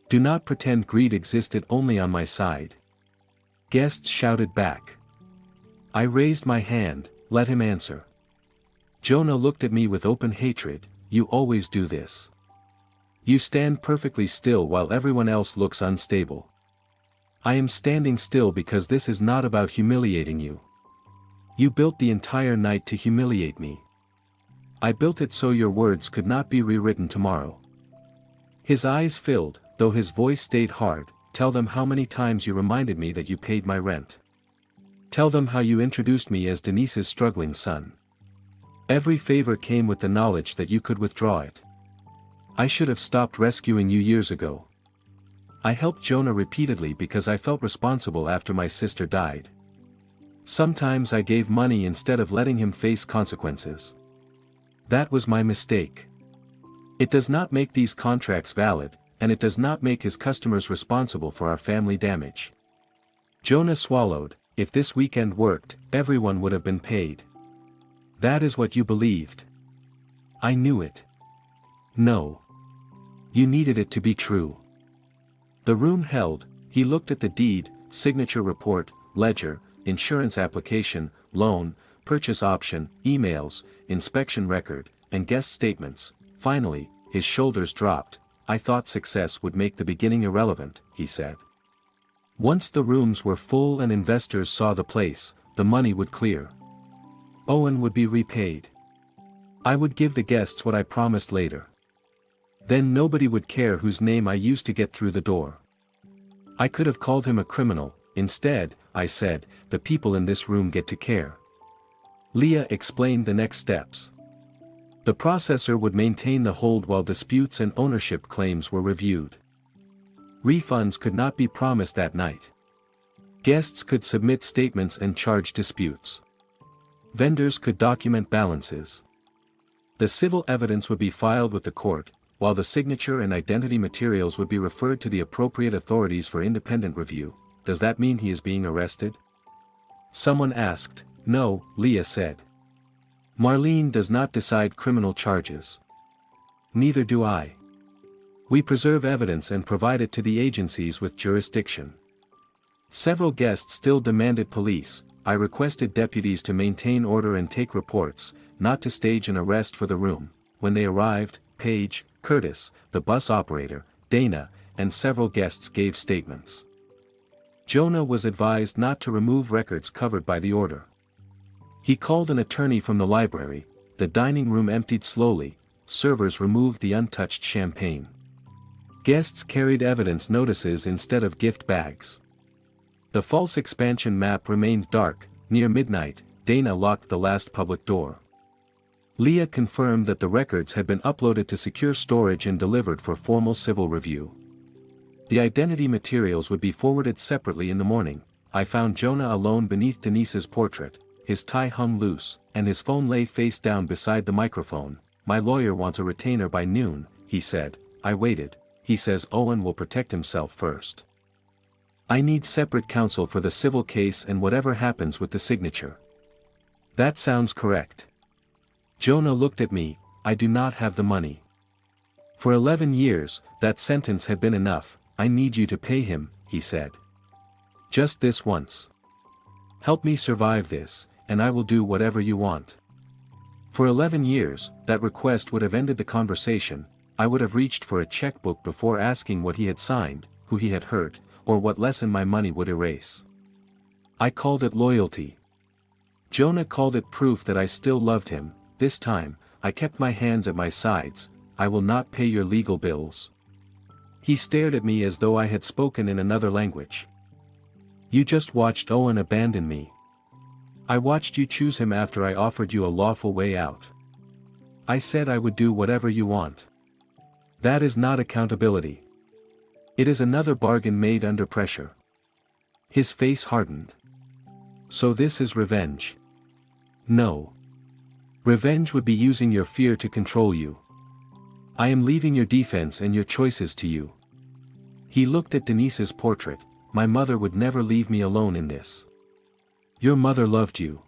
Do not pretend greed existed only on my side. Guests shouted back. I raised my hand, let him answer. Jonah looked at me with open hatred. You always do this. You stand perfectly still while everyone else looks unstable. I am standing still because this is not about humiliating you. You built the entire night to humiliate me. I built it so your words could not be rewritten tomorrow. His eyes filled, though his voice stayed hard. Tell them how many times you reminded me that you paid my rent. Tell them how you introduced me as Denise's struggling son. Every favor came with the knowledge that you could withdraw it. I should have stopped rescuing you years ago. I helped Jonah repeatedly because I felt responsible after my sister died. Sometimes I gave money instead of letting him face consequences. That was my mistake. It does not make these contracts valid, and it does not make his customers responsible for our family damage. Jonah swallowed. If this weekend worked, everyone would have been paid. That is what you believed. I knew it. No. You needed it to be true. The room held. He looked at the deed, signature report, ledger, insurance application, loan, purchase option, emails, inspection record, and guest statements. Finally, his shoulders dropped. I thought success would make the beginning irrelevant, he said. Once the rooms were full and investors saw the place, the money would clear. Owen would be repaid. I would give the guests what I promised later. Then nobody would care whose name I used to get through the door. I could have called him a criminal. Instead, I said, the people in this room get to care. Leah explained the next steps. The processor would maintain the hold while disputes and ownership claims were reviewed. Refunds could not be promised that night. Guests could submit statements and charge disputes. Vendors could document balances. The civil evidence would be filed with the court, while the signature and identity materials would be referred to the appropriate authorities for independent review. Does that mean he is being arrested? Someone asked. No, Leah said. Marlene does not decide criminal charges. Neither do I. We preserve evidence and provide it to the agencies with jurisdiction. Several guests still demanded police. I requested deputies to maintain order and take reports, not to stage an arrest for the room. When they arrived, Paige, Curtis, the bus operator, Dana, and several guests gave statements. Jonah was advised not to remove records covered by the order. He called an attorney from the library. The dining room emptied slowly. Servers removed the untouched champagne. Guests carried evidence notices instead of gift bags. The false expansion map remained dark. Near midnight, Dana locked the last public door. Leah confirmed that the records had been uploaded to secure storage and delivered for formal civil review. The identity materials would be forwarded separately in the morning. I found Jonah alone beneath Denise's portrait. His tie hung loose, and his phone lay face down beside the microphone. My lawyer wants a retainer by noon, he said. I waited. He says Owen will protect himself first. I need separate counsel for the civil case and whatever happens with the signature. That sounds correct. Jonah looked at me. I do not have the money. For 11 years, that sentence had been enough. I need you to pay him, he said. Just this once. Help me survive this, and I will do whatever you want. For 11 years, that request would have ended the conversation. I would have reached for a checkbook before asking what he had signed, who he had hurt, or what lesson my money would erase. I called it loyalty. Jonah called it proof that I still loved him. This time, I kept my hands at my sides. I will not pay your legal bills. He stared at me as though I had spoken in another language. You just watched Owen abandon me. I watched you choose him after I offered you a lawful way out. I said I would do whatever you want. That is not accountability. It is another bargain made under pressure. His face hardened. So this is revenge? No. Revenge would be using your fear to control you. I am leaving your defense and your choices to you. He looked at Denise's portrait. My mother would never leave me alone in this. Your mother loved you.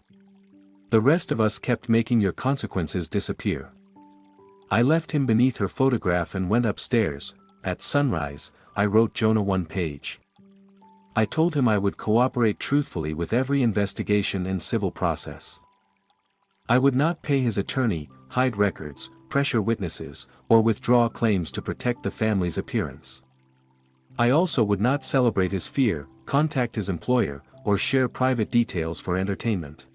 The rest of us kept making your consequences disappear. I left him beneath her photograph and went upstairs. At sunrise, I wrote Jonah one page. I told him I would cooperate truthfully with every investigation and civil process. I would not pay his attorney, hide records, pressure witnesses, or withdraw claims to protect the family's appearance. I also would not celebrate his fear, contact his employer, or share private details for entertainment.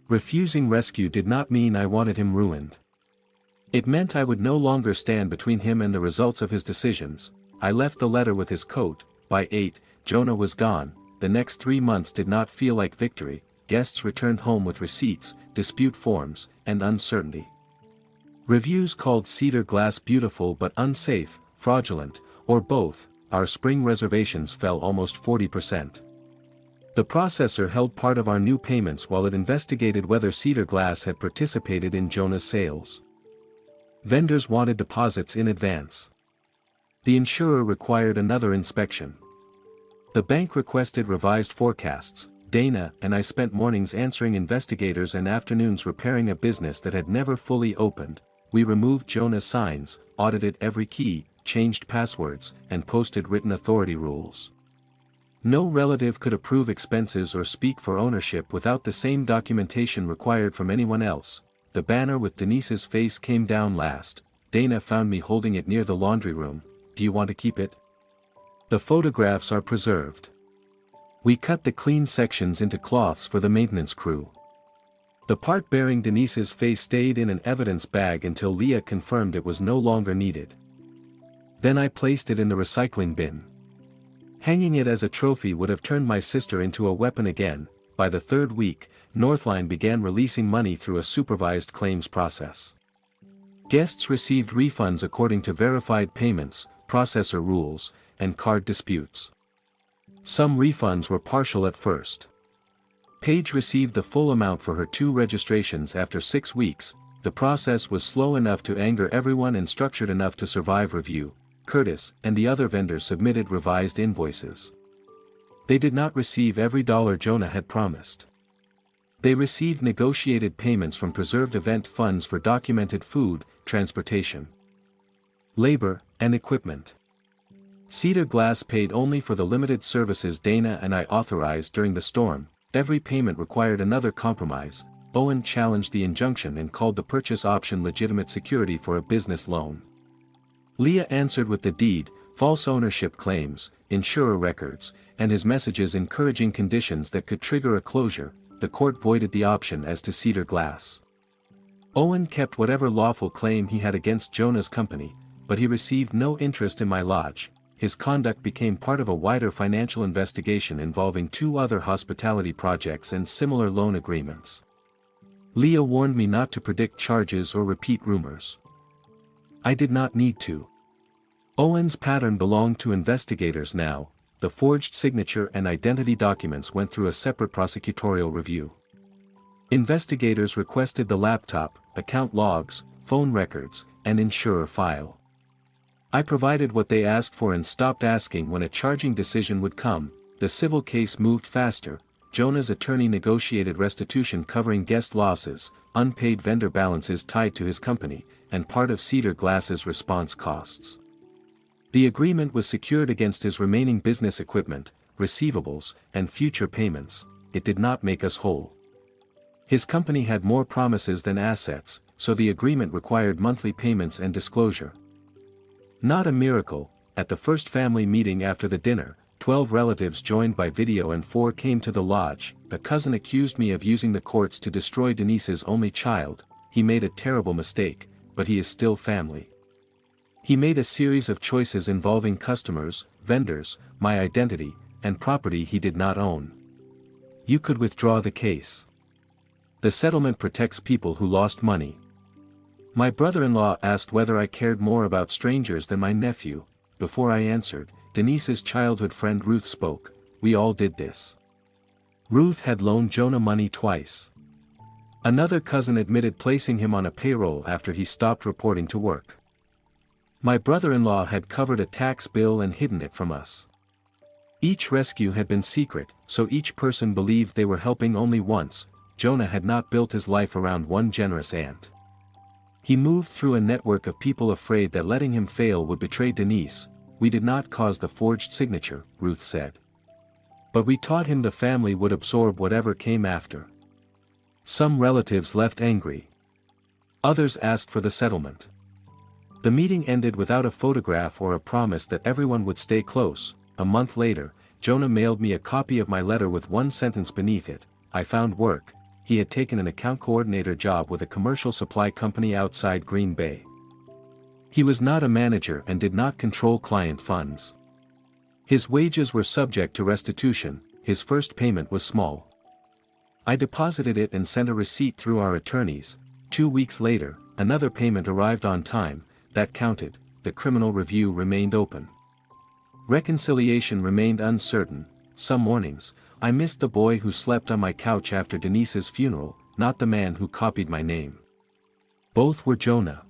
Refusing rescue did not mean I wanted him ruined. It meant I would no longer stand between him and the results of his decisions. I left the letter with his coat. By 8, Jonah was gone. The next 3 months did not feel like victory. Guests returned home with receipts, dispute forms, and uncertainty. Reviews called Cedar Glass beautiful but unsafe, fraudulent, or both. Our spring reservations fell almost 40%. The processor held part of our new payments while it investigated whether Cedar Glass had participated in Jonah's sales. Vendors wanted deposits in advance. The insurer required another inspection. The bank requested revised forecasts. Dana and I spent mornings answering investigators and afternoons repairing a business that had never fully opened. We removed Jonah's signs, audited every key, changed passwords, and posted written authority rules. No relative could approve expenses or speak for ownership without the same documentation required from anyone else. The banner with Denise's face came down last. Dana found me holding it near the laundry room. Do you want to keep it? The photographs are preserved. We cut the clean sections into cloths for the maintenance crew. The part bearing Denise's face stayed in an evidence bag until Leah confirmed it was no longer needed. Then I placed it in the recycling bin. Hanging it as a trophy would have turned my sister into a weapon again. By the 3rd week, Northline began releasing money through a supervised claims process. Guests received refunds according to verified payments, processor rules, and card disputes. Some refunds were partial at first. Paige received the full amount for her 2 registrations after 6 weeks. The process was slow enough to anger everyone and structured enough to survive review. Curtis and the other vendors submitted revised invoices. They did not receive every dollar Jonah had promised. They received negotiated payments from preserved event funds for documented food, transportation, labor, and equipment. Cedar Glass paid only for the limited services Dana and I authorized during the storm. Every payment required another compromise. Owen challenged the injunction and called the purchase option legitimate security for a business loan. Leah answered with the deed, false ownership claims, insurer records, and his messages encouraging conditions that could trigger a closure. The court voided the option as to Cedar Glass. Owen kept whatever lawful claim he had against Jonah's company, but he received no interest in my lodge. His conduct became part of a wider financial investigation involving 2 other hospitality projects and similar loan agreements. Leah warned me not to predict charges or repeat rumors. I did not need to. Owen's pattern belonged to investigators now. The forged signature and identity documents went through a separate prosecutorial review. Investigators requested the laptop, account logs, phone records, and insurer file. I provided what they asked for and stopped asking when a charging decision would come. The civil case moved faster. Jonah's attorney negotiated restitution covering guest losses, unpaid vendor balances tied to his company, and part of Cedar Glass's response costs. The agreement was secured against his remaining business equipment, receivables, and future payments. It did not make us whole. His company had more promises than assets, so the agreement required monthly payments and disclosure. Not a miracle. At the first family meeting after the dinner, 12 relatives joined by video and 4 came to the lodge. A cousin accused me of using the courts to destroy Denise's only child. He made a terrible mistake, but he is still family. He made a series of choices involving customers, vendors, my identity, and property he did not own. You could withdraw the case. The settlement protects people who lost money. My brother-in-law asked whether I cared more about strangers than my nephew. Before I answered, Denise's childhood friend Ruth spoke. We all did this. Ruth had loaned Jonah money twice. Another cousin admitted placing him on a payroll after he stopped reporting to work. My brother-in-law had covered a tax bill and hidden it from us. Each rescue had been secret, so each person believed they were helping only once. Jonah had not built his life around one generous aunt. He moved through a network of people afraid that letting him fail would betray Denise. We did not cause the forged signature, Ruth said. But we taught him the family would absorb whatever came after. Some relatives left angry. Others asked for the settlement. The meeting ended without a photograph or a promise that everyone would stay close. A month later, Jonah mailed me a copy of my letter with one sentence beneath it. I found work. He had taken an account coordinator job with a commercial supply company outside Green Bay. He was not a manager and did not control client funds. His wages were subject to restitution. His first payment was small. I deposited it and sent a receipt through our attorneys. 2 weeks later, another payment arrived on time. That counted. The criminal review remained open. Reconciliation remained uncertain. Some mornings, I missed the boy who slept on my couch after Denise's funeral, not the man who copied my name. Both were Jonah.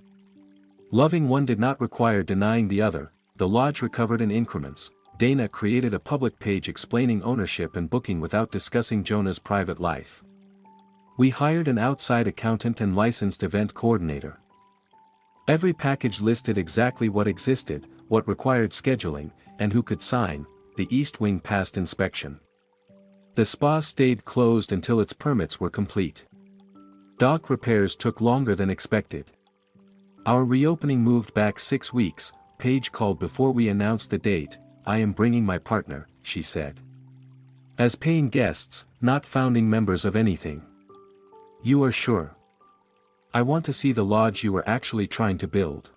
Loving one did not require denying the other. The lodge recovered in increments. Dana created a public page explaining ownership and booking without discussing Jonah's private life. We hired an outside accountant and licensed event coordinator. Every package listed exactly what existed, what required scheduling, and who could sign. The East Wing passed inspection. The spa stayed closed until its permits were complete. Dock repairs took longer than expected. Our reopening moved back 6 weeks. Paige called before we announced the date. I am bringing my partner, she said. As paying guests, not founding members of anything. You are sure? I want to see the lodge you were actually trying to build.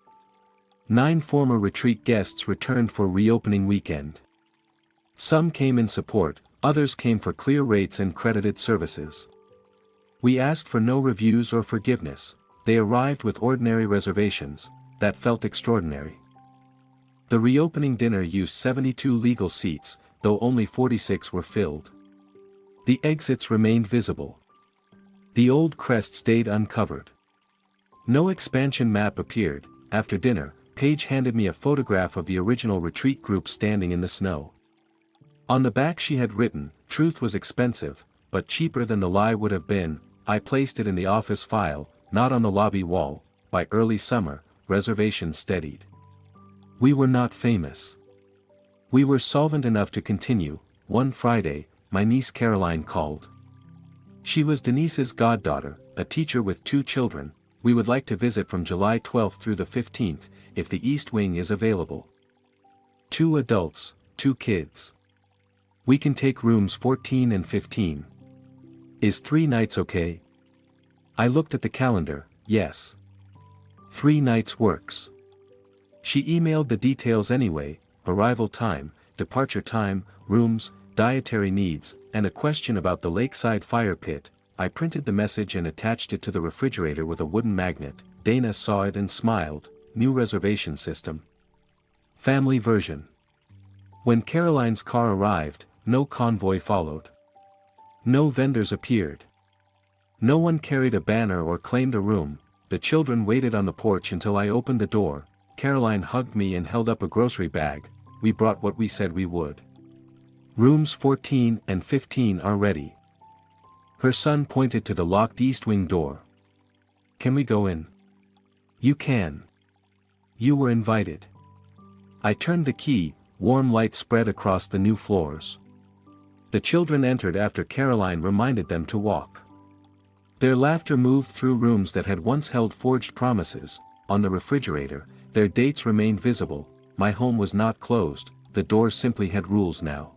9 former retreat guests returned for reopening weekend. Some came in support, others came for clear rates and credited services. We asked for no reviews or forgiveness. They arrived with ordinary reservations. That felt extraordinary. The reopening dinner used 72 legal seats, though only 46 were filled. The exits remained visible. The old crest stayed uncovered. No expansion map appeared. After dinner, Paige handed me a photograph of the original retreat group standing in the snow. On the back she had written, "Truth was expensive, but cheaper than the lie would have been." I placed it in the office file, not on the lobby wall. By early summer, reservations steadied. We were not famous. We were solvent enough to continue. One Friday, my niece Caroline called. She was Denise's goddaughter, a teacher with 2 children. We would like to visit from July 12th through the 15th, if the East Wing is available. 2 adults, 2 kids. We can take rooms 14 and 15. Is 3 nights okay? I looked at the calendar. Yes. 3 nights works. She emailed the details anyway: arrival time, departure time, rooms, dietary needs, and a question about the lakeside fire pit. I printed the message and attached it to the refrigerator with a wooden magnet. Dana saw it and smiled. New reservation system. Family version. When Caroline's car arrived, no convoy followed. No vendors appeared. No one carried a banner or claimed a room. The children waited on the porch until I opened the door. Caroline hugged me and held up a grocery bag. We brought what we said we would. Rooms 14 and 15 are ready. Her son pointed to the locked East Wing door. Can we go in? You can. You were invited. I turned the key. Warm light spread across the new floors. The children entered after Caroline reminded them to walk. Their laughter moved through rooms that had once held forged promises. On the refrigerator, Their dates remained visible. My home was not closed, the door simply had rules now.